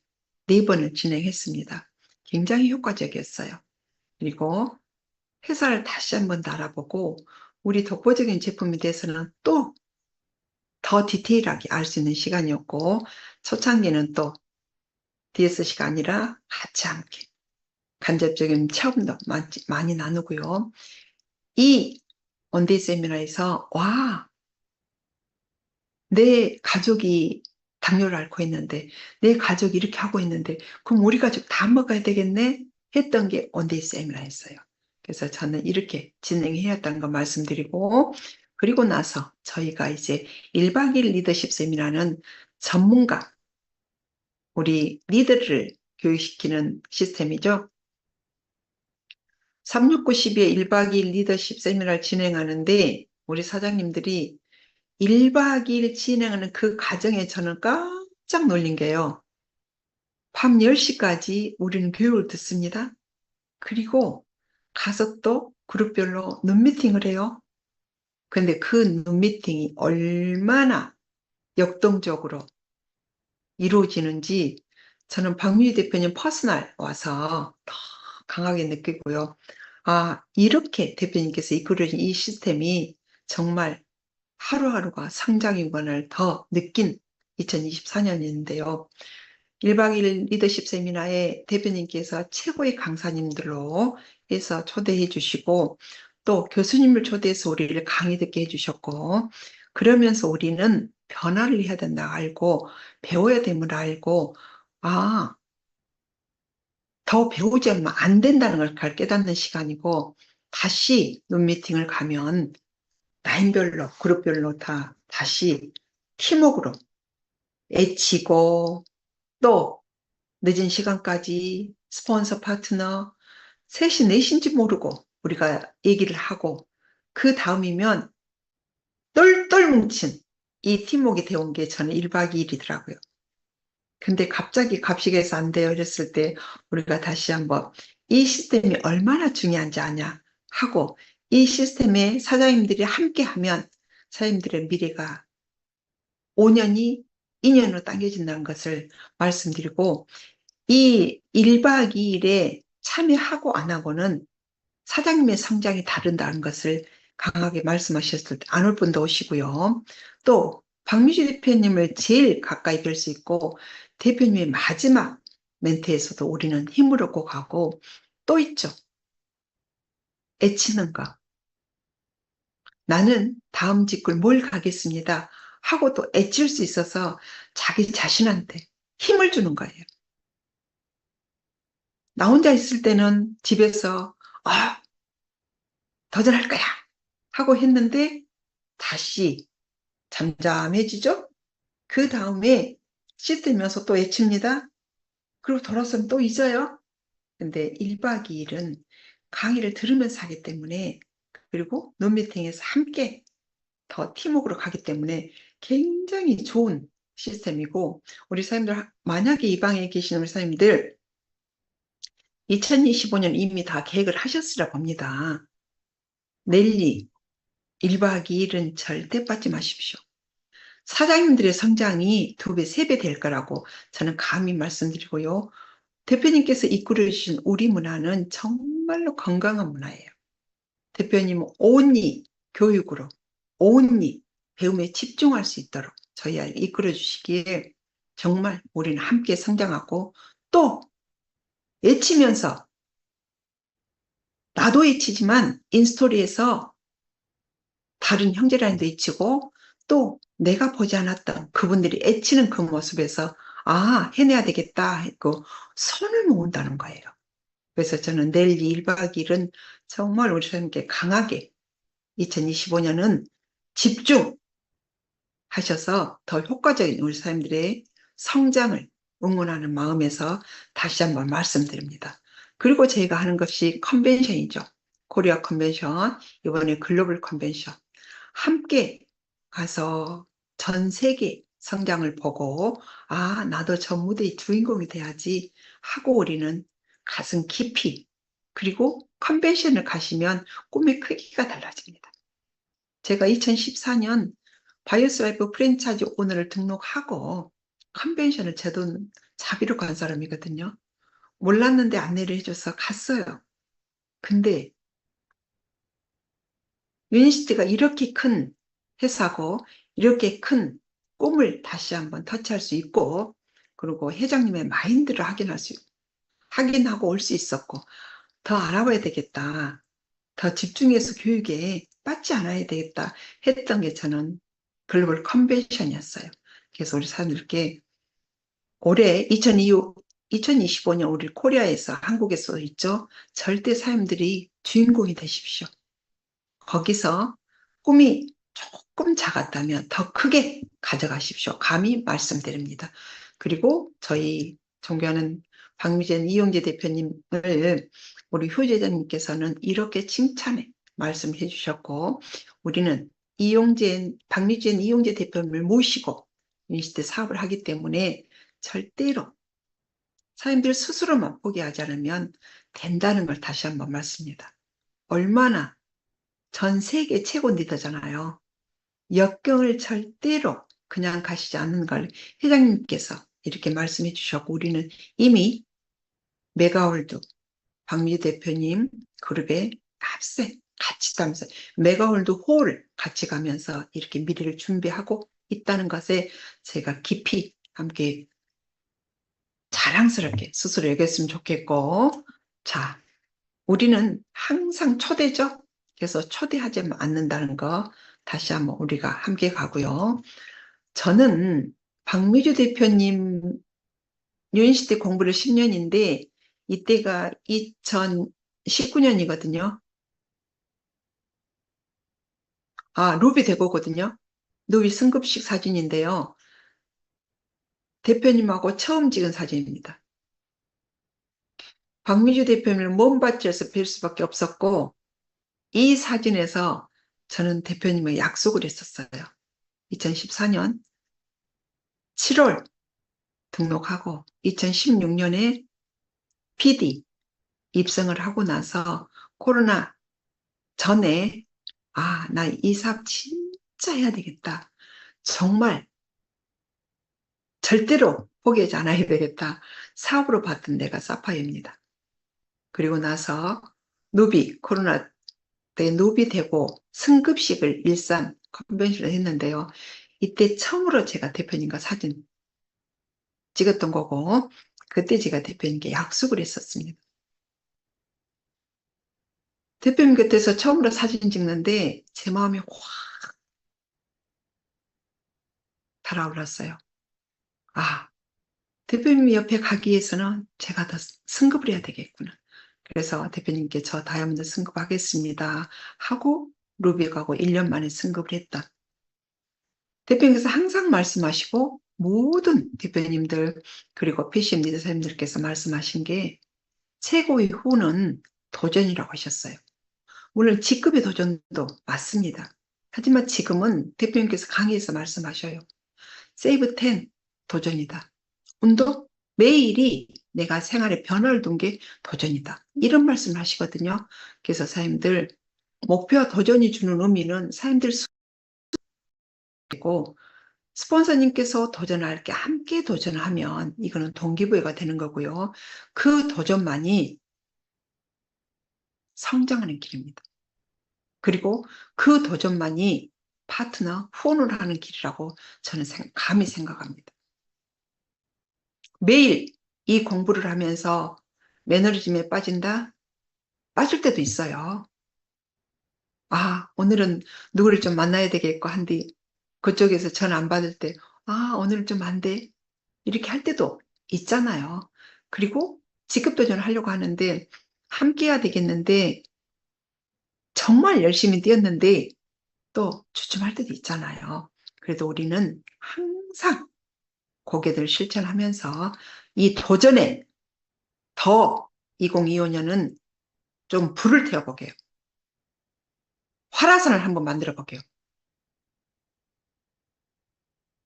4번을 진행했습니다. 굉장히 효과적이었어요. 그리고 회사를 다시 한번 알아보고 우리 독보적인 제품에 대해서는 또 더 디테일하게 알 수 있는 시간이었고 초창기는 또 DSC가 아니라 같이 함께 간접적인 체험도 많이 나누고요. 이 원데이 세미나에서 내 가족이 당뇨를 앓고 있는데 내 가족이 이렇게 하고 있는데 그럼 우리 가족 다 먹어야 되겠네 했던 게 원데이 세미나였어요. 그래서 저는 이렇게 진행해야 했다는 거 말씀드리고 그리고 나서 저희가 이제 1박 2일 리더십 세미나는 전문가, 우리 리더를 교육시키는 시스템이죠. 36912의 1박 2일 리더십 세미나를 진행하는데 우리 사장님들이 1박 2일 진행하는 그 과정에 저는 깜짝 놀란 게요. 밤 10시까지 우리는 교육을 듣습니다. 그리고 가서 또 그룹별로 눈미팅을 해요. 근데 그 눈미팅이 얼마나 역동적으로 이루어지는지 저는 박미희 대표님 퍼스널 와서 더 강하게 느끼고요. 아, 이렇게 대표님께서 이끌어진 이 시스템이 정말 하루하루가 성장이구나를 더 느낀 2024년인데요. 1박 2일 리더십 세미나에 대표님께서 최고의 강사님들로 해서 초대해 주시고 또 교수님을 초대해서 우리를 강의 듣게 해주셨고 그러면서 우리는 변화를 해야 된다 알고 배워야 됨을 알고 아, 더 배우지 않으면 안 된다는 걸 깨닫는 시간이고 다시 눈미팅을 가면 라인별로 그룹별로 다 다시 팀워크로 애치고 또 늦은 시간까지 스폰서 파트너 3시 4시인지 모르고 우리가 얘기를 하고 그 다음이면 똘똘 뭉친 이 팀워크가 되어온 게 저는 1박 2일이더라고요. 근데 갑자기 갑식에서 안 돼요 이랬을 때 우리가 다시 한번 이 시스템이 얼마나 중요한지 아냐 하고 이 시스템에 사장님들이 함께 하면 사장님들의 미래가 5년이 2년으로 당겨진다는 것을 말씀드리고 이 1박 2일에 참여하고 안 하고는 사장님의 성장이 다른다는 것을 강하게 말씀하셨을 때 안 올 분도 오시고요. 또 박미주 대표님을 제일 가까이 뵐 수 있고 대표님의 마지막 멘트에서도 우리는 힘을 얻고 가고 또 있죠. 애치는 거. 나는 다음 직구를 뭘 가겠습니다. 하고 또 애칠 수 있어서 자기 자신한테 힘을 주는 거예요. 나 혼자 있을 때는 집에서 도전할 거야 하고 했는데 다시 잠잠해지죠. 그 다음에 씻으면서 또 애칩니다. 그리고 돌아서면 또 잊어요. 근데 1박 2일은 강의를 들으면서 하기 때문에 그리고 논미팅에서 함께 더 팀워크로 가기 때문에 굉장히 좋은 시스템이고 우리 사장님들 만약에 이 방에 계시는 우리 사장님들 2025년 이미 다 계획을 하셨으라 봅니다. 랠리 1박 2일은 절대 빠지 마십시오. 사장님들의 성장이 2배, 3배 될 거라고 저는 감히 말씀드리고요. 대표님께서 이끌어 주신 우리 문화는 정말로 건강한 문화예요. 대표님은 온리 교육으로 온리 배움에 집중할 수 있도록 저희 아이를 이끌어 주시기에 정말 우리는 함께 성장하고 또 외치면서 나도 외치지만 인스토리에서 다른 형제라인도 외치고 또 내가 보지 않았던 그분들이 애치는 그 모습에서 아 해내야 되겠다 했고 손을 모은다는 거예요. 그래서 저는 내일 1박 2일은 정말 우리 사장님께 강하게 2025년은 집중하셔서 더 효과적인 우리 사람들의 성장을 응원하는 마음에서 다시 한번 말씀드립니다. 그리고 저희가 하는 것이 컨벤션이죠. 코리아 컨벤션, 이번에 글로벌 컨벤션. 함께 가서 전 세계 성장을 보고 아 나도 저 무대의 주인공이 돼야지 하고 우리는 가슴 깊이 그리고 컨벤션을 가시면 꿈의 크기가 달라집니다. 제가 2014년 바이오스라이프 프랜차이즈 오너를 등록하고 컨벤션을 제 돈 자비로 간 사람이거든요. 몰랐는데 안내를 해줘서 갔어요. 근데 유니시티가 이렇게 큰 회사고 이렇게 큰 꿈을 다시 한번 터치할 수 있고 그리고 회장님의 마인드를 확인하고 올 수 있었고 더 알아봐야 되겠다. 더 집중해서 교육에 빠지지 않아야 되겠다 했던 게 저는 글로벌 컨벤션이었어요. 그래서 우리 사람들께 올해 2025년 우리 코리아에서 한국에서 있죠. 절대 사람들이 주인공이 되십시오. 거기서 꿈이 조금 작았다면 더 크게 가져가십시오. 감히 말씀드립니다. 그리고 저희 존경하는 박미진 이용재 대표님을 우리 효재자님께서는 이렇게 칭찬해 말씀해 주셨고, 우리는 박미진 이용재 대표님을 모시고 유니시티 사업을 하기 때문에 절대로 사람들 스스로만 포기하지 않으면 된다는 걸 다시 한번 말씀입니다. 얼마나 전 세계 최고 리더잖아요. 역경을 절대로 그냥 가시지 않는 걸 회장님께서 이렇게 말씀해 주셨고, 우리는 이미 메가월드 박미주 대표님 그룹에 합세 같이 가면서 메가월드 홀 같이 가면서 이렇게 미래를 준비하고 있다는 것에 제가 깊이 함께 자랑스럽게 스스로 여겼으면 좋겠고, 자, 우리는 항상 초대죠. 그래서 초대하지 않는다는 거 다시 한번 우리가 함께 가고요. 저는 박미주 대표님 유니시티 공부를 10년인데 이때가 2019년이거든요. 루비 대고거든요. 루비 승급식 사진인데요. 대표님하고 처음 찍은 사진입니다. 박미주 대표님을 몸바치에서 뵐 수밖에 없었고, 이 사진에서 저는 대표님의 약속을 했었어요. 2014년 7월 등록하고 2016년에 PD 입성을 하고 나서 코로나 전에 나 이 사업 진짜 해야 되겠다. 정말 절대로 포기하지 않아야 되겠다. 사업으로 봤던 데가 사파이어입니다. 그리고 나서 코로나 때 누비 되고 승급식을 일산 컨벤션을 했는데요. 이때 처음으로 제가 대표님과 사진 찍었던 거고, 그때 제가 대표님께 약속을 했었습니다. 대표님 곁에서 처음으로 사진 찍는데 제 마음이 확 달아올랐어요. 대표님 옆에 가기 위해서는 제가 더 승급을 해야 되겠구나. 그래서 대표님께 저 다이아몬드 승급하겠습니다 하고 루비 가고 1년 만에 승급을 했다. 대표님께서 항상 말씀하시고 모든 대표님들 그리고 PCM 리더사님들께서 말씀하신 게 최고의 후는 도전이라고 하셨어요. 물론 직급의 도전도 맞습니다. 하지만 지금은 대표님께서 강의에서 말씀하셔요. 세이브 10 도전이다. 운동 매일이 내가 생활에 변화를 둔 게 도전이다. 이런 말씀을 하시거든요. 그래서 사장님들 목표와 도전이 주는 의미는 사장님들 고 스폰서님께서 도전할 게 함께 도전하면 이거는 동기부여가 되는 거고요. 그 도전만이 성장하는 길입니다. 그리고 그 도전만이 파트너 후원을 하는 길이라고 저는 감히 생각합니다. 매일 이 공부를 하면서 매너리즘에 빠진다? 빠질 때도 있어요. 오늘은 누구를 좀 만나야 되겠고 한데 그쪽에서 전화 안 받을 때 오늘은 좀 안 돼. 이렇게 할 때도 있잖아요. 그리고 직급도전을 하려고 하는데 함께 해야 되겠는데 정말 열심히 뛰었는데 또 주춤할 때도 있잖아요. 그래도 우리는 항상 고개들 실천하면서 이 도전에 더 2025년은 좀 불을 태워보게요. 활화산을 한번 만들어 볼게요.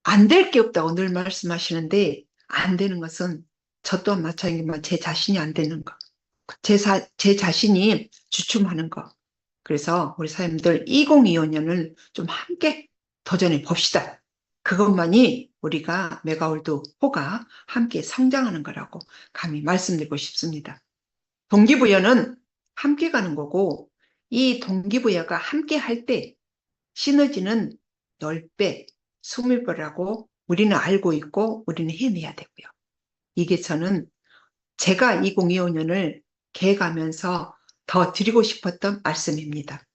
안 될 게 없다고 늘 말씀하시는데 안 되는 것은 저 또한 마찬가지지만 제 자신이 안 되는 거. 제 자신이 주춤하는 거. 그래서 우리 사람들 2025년을 좀 함께 도전해 봅시다. 그것만이 우리가 메가월드 호가 함께 성장하는 거라고 감히 말씀드리고 싶습니다. 동기부여는 함께 가는 거고 이 동기부여가 함께 할 때 시너지는 10배, 20배라고 우리는 알고 있고 우리는 해내야 되고요. 이게 저는 제가 2025년을 계획하면서 더 드리고 싶었던 말씀입니다.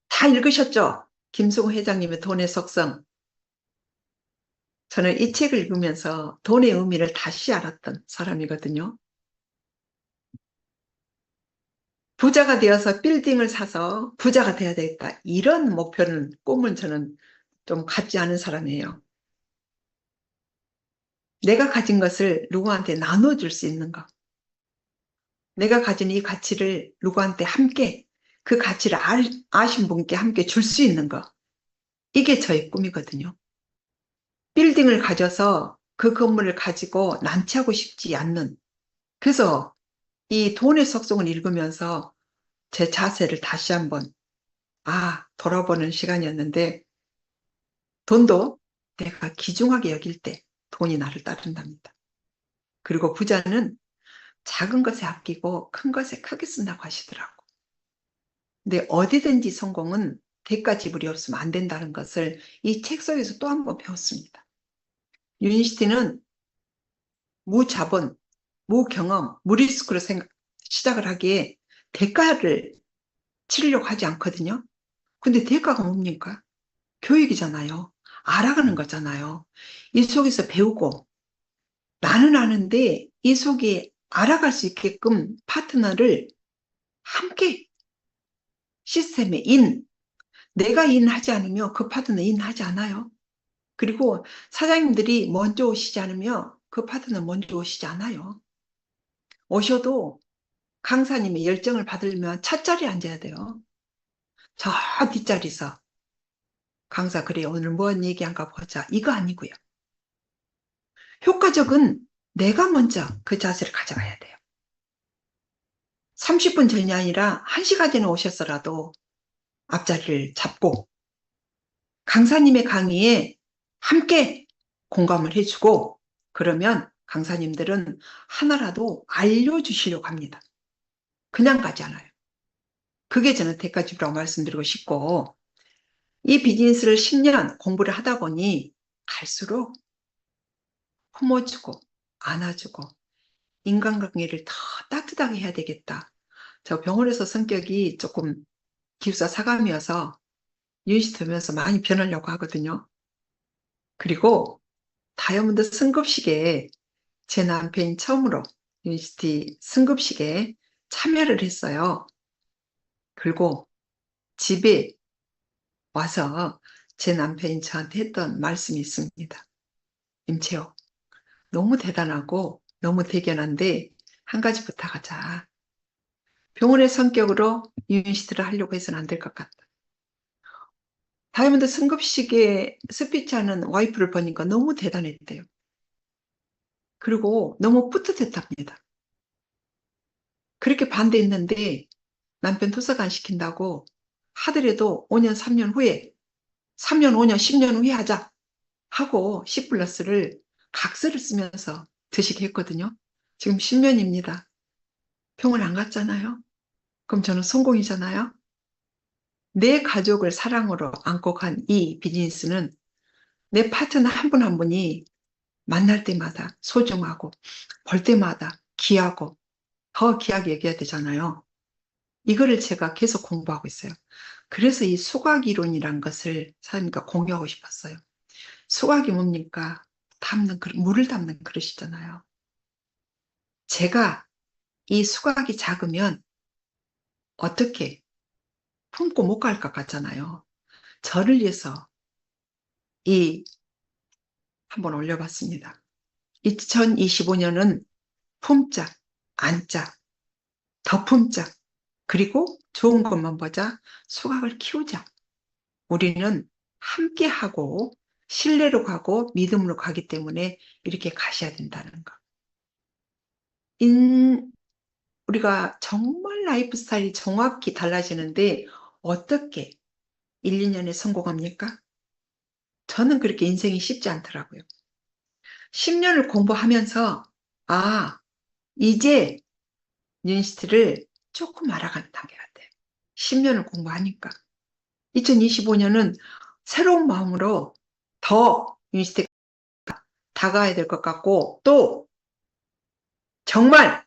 다 읽으셨죠? 김승호 회장님의 돈의 속성. 저는 이 책을 읽으면서 돈의 의미를 다시 알았던 사람이거든요. 부자가 되어서 빌딩을 사서 부자가 돼야 되겠다. 이런 목표는, 꿈은 저는 좀 갖지 않은 사람이에요. 내가 가진 것을 누구한테 나눠줄 수 있는 것. 내가 가진 이 가치를 누구한테 함께, 그 가치를 아신 분께 함께 줄 수 있는 것. 이게 저의 꿈이거든요. 빌딩을 가져서 그 건물을 가지고 난치하고 싶지 않는. 그래서 이 돈의 속성을 읽으면서 제 자세를 다시 한번 돌아보는 시간이었는데, 돈도 내가 귀중하게 여길 때 돈이 나를 따른답니다. 그리고 부자는 작은 것에 아끼고 큰 것에 크게 쓴다고 하시더라고. 근데 어디든지 성공은 대가 지불이 없으면 안 된다는 것을 이 책 속에서 또 한 번 배웠습니다. 유니시티는 무자본, 무경험, 무리스크로 시작을 하기에 대가를 치르려고 하지 않거든요. 근데 대가가 뭡니까? 교육이잖아요. 알아가는 거잖아요. 이 속에서 배우고, 나는 아는데 이 속에 알아갈 수 있게끔 파트너를 함께 시스템에 내가 인하지 않으면 그 파트너 인하지 않아요. 그리고 사장님들이 먼저 오시지 않으면 그 파트너 먼저 오시지 않아요. 오셔도 강사님의 열정을 받으려면 첫 자리에 앉아야 돼요. 저 뒷자리에서 강사 그래 오늘 뭔 얘기한가 보자. 이거 아니고요. 효과적은 내가 먼저 그 자세를 가져가야 돼요. 30분 전이 아니라 1시간 전에 오셨어라도 앞자리를 잡고 강사님의 강의에 함께 공감을 해주고, 그러면 강사님들은 하나라도 알려주시려고 합니다. 그냥 가지 않아요. 그게 저는 대가지불이라고 말씀드리고 싶고, 이 비즈니스를 10년 공부를 하다 보니 갈수록 품어주고 안아주고 인간관계를 더 따뜻하게 해야 되겠다. 저 병원에서 성격이 조금 기숙사 사감이어서 유니시티 오면서 많이 변하려고 하거든요. 그리고 다이아몬드 승급식에 제 남편이 처음으로 유니시티 승급식에 참여를 했어요. 그리고 집에 와서 제 남편이 저한테 했던 말씀이 있습니다. 임채호, 너무 대단하고 너무 대견한데 한 가지 부탁하자. 병원의 성격으로 유니시티를 하려고 해서는 안 될 것 같다. 다이아몬드 승급식에 스피치하는 와이프를 보니까 너무 대단했대요. 그리고 너무 뿌듯했답니다. 그렇게 반대했는데 남편 도서관 시킨다고 하더라도 5년, 3년 후에 3년, 5년, 10년 후에 하자 하고 C+를 각서를 쓰면서 드시게 했거든요. 지금 10년입니다. 병원 안 갔잖아요. 그럼 저는 성공이잖아요. 내 가족을 사랑으로 안고 간 이 비즈니스는 내 파트너 한 분 한 분이 만날 때마다 소중하고 볼 때마다 귀하고 더 귀하게 얘기해야 되잖아요. 이거를 제가 계속 공부하고 있어요. 그래서 이 수학 이론이란 것을 사장님과 공유하고 싶었어요. 수학이 뭡니까? 물을 담는 그릇이잖아요. 제가 이 수학이 작으면 어떻게 품고 못 갈 것 같잖아요. 저를 위해서 한번 올려봤습니다. 2025년은 품자, 안자, 더 품자, 그리고 좋은 것만 보자, 수학을 키우자. 우리는 함께하고 신뢰로 가고 믿음으로 가기 때문에 이렇게 가셔야 된다는 거. 우리가 정말 라이프 스타일이 정확히 달라지는데 어떻게 1, 2년에 성공합니까? 저는 그렇게 인생이 쉽지 않더라고요. 10년을 공부하면서 이제 유니시티를 조금 알아가는 단계 같아요. 10년을 공부하니까. 2025년은 새로운 마음으로 더 유니시티가 다가야 될 것 같고, 또 정말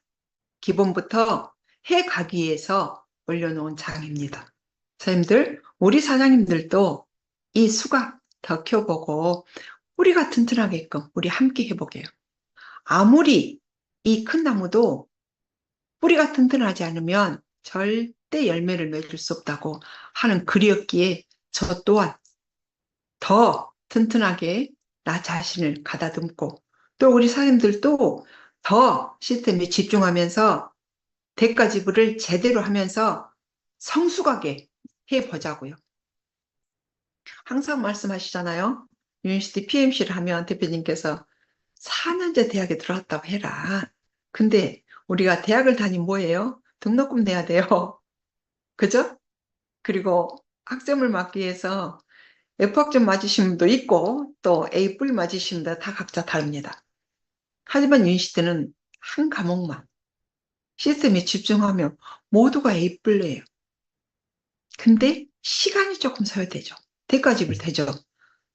기본부터 해가기 위해서 올려놓은 장입니다. 선생님들, 우리 사장님들도 이 수학 더 키워보고 뿌리가 튼튼하게끔 우리 함께 해보게요. 아무리 이 큰 나무도 뿌리가 튼튼하지 않으면 절대 열매를 맺을 수 없다고 하는 글이었기에 저 또한 더 튼튼하게 나 자신을 가다듬고 또 우리 사람들도 더 시스템에 집중하면서 대가 지불을 제대로 하면서 성숙하게 해보자고요. 항상 말씀하시잖아요. 유니버시티 PMC를 하면 대표님께서 4년제 대학에 들어왔다고 해라. 근데 우리가 대학을 다니면 뭐예요? 등록금 내야 돼요. 그죠? 그리고 학점을 맞기 위해서 F학점 맞으신 분도 있고 또 A 뿔 맞으신 분도 다 각자 다릅니다. 하지만 유니버시티는 한 과목만 시스템에 집중하면 모두가 A 뿔이에요. 근데 시간이 조금 소요되죠. 대가집을 되죠.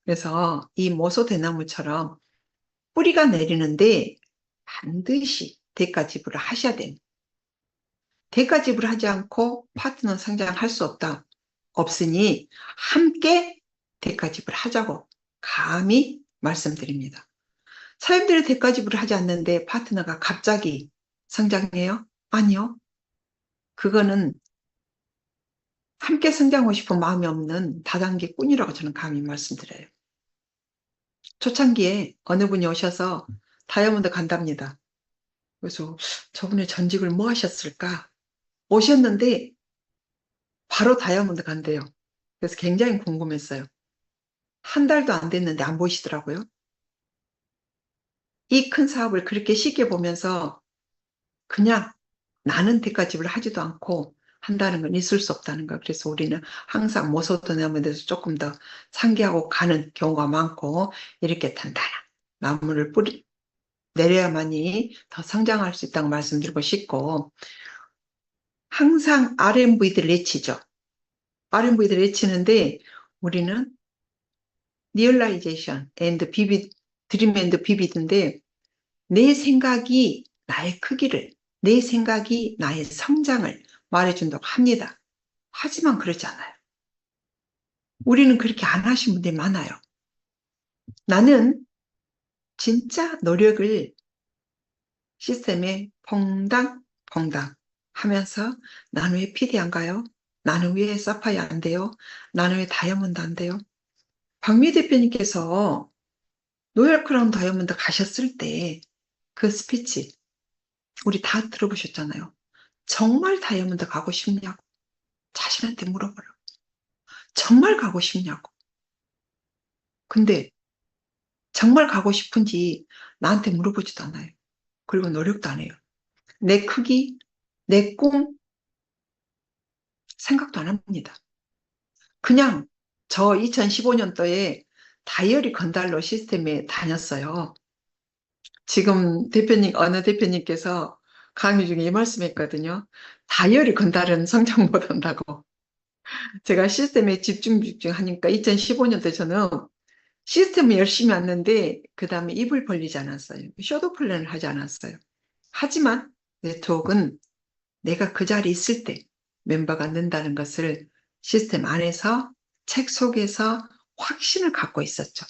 그래서 이 모소대나무처럼 뿌리가 내리는데 반드시 대가집을 하셔야 됩니다. 대가집을 하지 않고 파트너 성장할 수 없다. 없으니 함께 대가집을 하자고 감히 말씀드립니다. 사람들이 대가집을 하지 않는데 파트너가 갑자기 성장해요? 아니요. 그거는 함께 성장하고 싶은 마음이 없는 다단계꾼이라고 저는 감히 말씀드려요. 초창기에 어느 분이 오셔서 다이아몬드 간답니다. 그래서 저분의 전직을 뭐 하셨을까? 오셨는데 바로 다이아몬드 간대요. 그래서 굉장히 궁금했어요. 한 달도 안 됐는데 안 보이시더라고요. 이 큰 사업을 그렇게 쉽게 보면서 그냥 나는 대가집을 하지도 않고 한다는 건 있을 수 없다는 거. 그래서 우리는 항상 모소도나무에 대해서 조금 더 상기하고 가는 경우가 많고 이렇게 단단한 나무를 내려야만이 더 성장할 수 있다고 말씀드리고 싶고 항상 RMV들 내치죠. RMV들 내치는데 우리는 Realization and Vivid, Dream and Vivid인데 내 생각이 나의 크기를, 내 생각이 나의 성장을 말해준다고 합니다. 하지만 그렇지 않아요. 우리는 그렇게 안 하신 분들이 많아요. 나는 진짜 노력을 시스템에 퐁당 하면서 나는 왜 PD 안 가요? 나는 왜 사파이어 안 돼요? 나는 왜 다이아몬드 안 돼요? 박미 대표님께서 로열 크라운 다이아몬드 가셨을 때 그 스피치 우리 다 들어보셨잖아요. 정말 다이아몬드 가고 싶냐고 자신한테 물어보라고. 정말 가고 싶냐고. 근데 정말 가고 싶은지 나한테 물어보지도 않아요. 그리고 노력도 안 해요. 내 크기, 내 꿈 생각도 안 합니다. 그냥 저 2015년도에 다이어리 건달러 시스템에 다녔어요. 지금 어느 대표님께서 강의 중에 이 말씀했거든요. 다이어리 건달은 성장 못한다고. 제가 시스템에 집중하니까 2015년도에 저는 시스템을 열심히 왔는데 그 다음에 입을 벌리지 않았어요. 셔도 플랜을 하지 않았어요. 하지만 네트워크는 내가 그 자리에 있을 때 멤버가 는다는 것을 시스템 안에서 책 속에서 확신을 갖고 있었죠.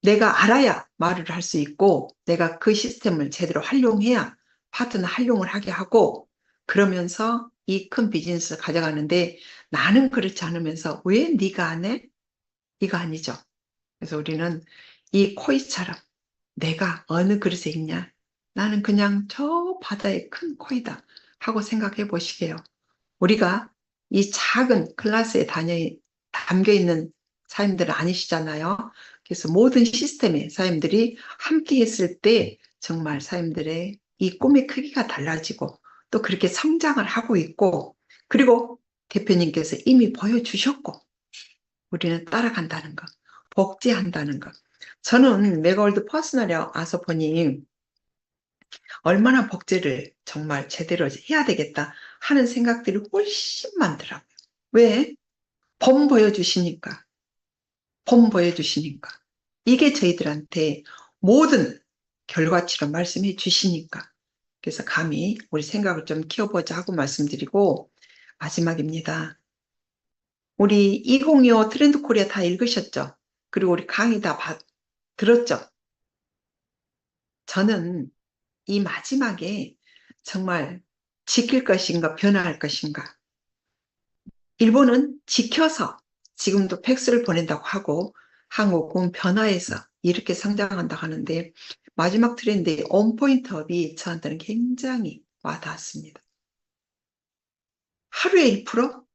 내가 알아야 말을 할 수 있고 내가 그 시스템을 제대로 활용해야 파트너 활용을 하게 하고 그러면서 이 큰 비즈니스를 가져가는데 나는 그렇지 않으면서 왜 네가 안 해? 이거 아니죠. 그래서 우리는 이 코이처럼 내가 어느 그릇에 있냐? 나는 그냥 저 바다의 큰 코이다 하고 생각해 보시게요. 우리가 이 작은 클래스에 담겨있는 사람들은 아니시잖아요. 그래서 모든 시스템의 사람들이 함께 했을 때 정말 사람들의 이 꿈의 크기가 달라지고 또 그렇게 성장을 하고 있고 그리고 대표님께서 이미 보여주셨고 우리는 따라간다는 것, 복제한다는 것. 저는 메가월드 퍼스널에 와서 보니 얼마나 복제를 정말 제대로 해야 되겠다 하는 생각들이 훨씬 많더라고요. 왜? 봄 보여주시니까. 이게 저희들한테 모든 결과치로 말씀해 주시니까. 그래서 감히 우리 생각을 좀 키워보자 하고 말씀드리고 마지막입니다. 우리 2025 트렌드 코리아 다 읽으셨죠? 그리고 우리 강의 다 들었죠? 저는 이 마지막에 정말 지킬 것인가, 변화할 것인가. 일본은 지켜서 지금도 팩스를 보낸다고 하고 한국은 변화해서 이렇게 성장한다고 하는데 마지막 트렌드의 온포인트업이 저한테는 굉장히 와닿았습니다. 하루에 1%?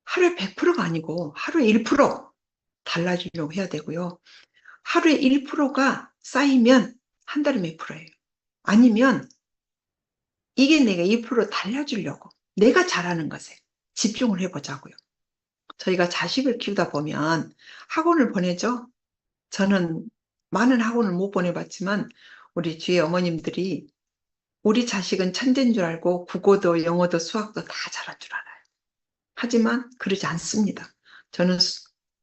하루에 100%가 아니고 하루에 1% 달라지려고 해야 되고요. 하루에 1%가 쌓이면 한 달에 몇 프로예요? 아니면 이게 내가 2% 달려주려고 내가 잘하는 것에 집중을 해보자고요. 저희가 자식을 키우다 보면 학원을 보내죠. 저는 많은 학원을 못 보내봤지만 우리 주위 어머님들이 우리 자식은 천재인 줄 알고 국어도 영어도 수학도 다 잘한 줄 알아요. 하지만 그러지 않습니다. 저는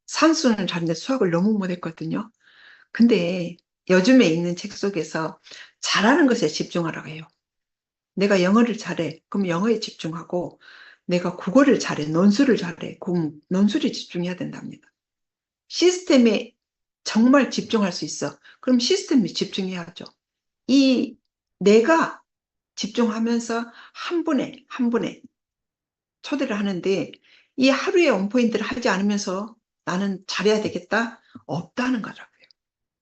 산수는 잘했는데 수학을 너무 못했거든요. 근데 요즘에 읽는 책 속에서 잘하는 것에 집중하라고 해요. 내가 영어를 잘해. 그럼 영어에 집중하고 내가 국어를 잘해. 논술을 잘해. 그럼 논술에 집중해야 된답니다. 시스템에 정말 집중할 수 있어. 그럼 시스템에 집중해야죠. 이 내가 집중하면서 한 분에 초대를 하는데 이 하루에 원포인트를 하지 않으면서 나는 잘해야 되겠다? 없다는 거라고요.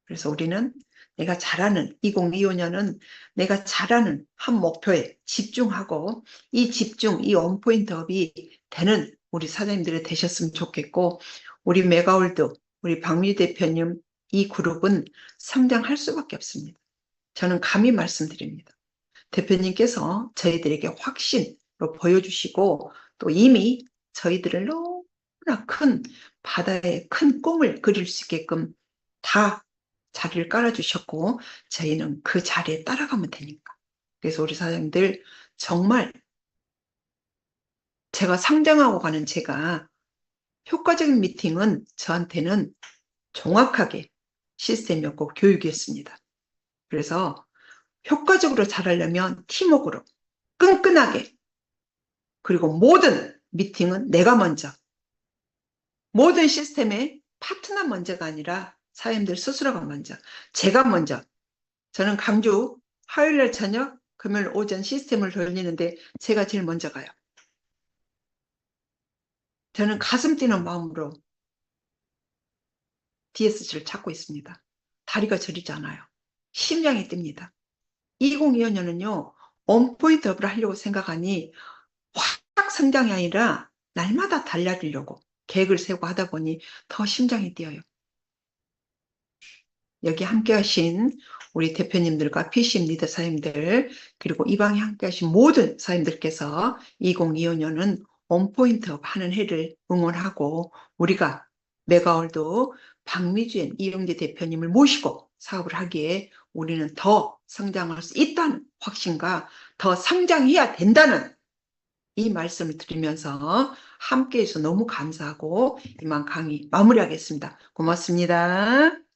그래서 우리는 내가 잘하는 2025년은 내가 잘하는 한 목표에 집중하고 이 집중, 이 원포인트업이 되는 우리 사장님들이 되셨으면 좋겠고 우리 메가월드, 우리 박미 대표님 이 그룹은 성장할 수밖에 없습니다. 저는 감히 말씀드립니다. 대표님께서 저희들에게 확신으로 보여주시고 또 이미 저희들을 너무나 큰 바다에 큰 꿈을 그릴 수 있게끔 다 자리를 깔아주셨고 저희는 그 자리에 따라가면 되니까. 그래서 우리 사장님들 정말 제가 상장하고 가는 제가 효과적인 미팅은 저한테는 정확하게 시스템이었고 교육이었습니다. 그래서 효과적으로 잘하려면 팀워크로 끈끈하게 그리고 모든 미팅은 내가 먼저 모든 시스템의 파트너 먼저가 아니라 사장님들 스스로가 먼저 제가 먼저 저는 강주 화요일날 저녁 금요일 오전 시스템을 돌리는데 제가 제일 먼저 가요. 저는 가슴 뛰는 마음으로 DSG를 찾고 있습니다. 다리가 저리지 않아요. 심장이 뜁니다. 2025년은요. 온포인트업을 하려고 생각하니 확 성장이 아니라 날마다 달려들려고 계획을 세우고 하다 보니 더 심장이 뛰어요. 여기 함께 하신 우리 대표님들과 PCM 리더 사장님들 그리고 이 방에 함께 하신 모든 사장님들께서 2025년은 온포인트업 하는 해를 응원하고 우리가 메가월드 박미주연 이영재 대표님을 모시고 사업을 하기에 우리는 더 성장할 수 있다는 확신과 더 성장해야 된다는 이 말씀을 드리면서 함께해서 너무 감사하고 이만 강의 마무리하겠습니다. 고맙습니다.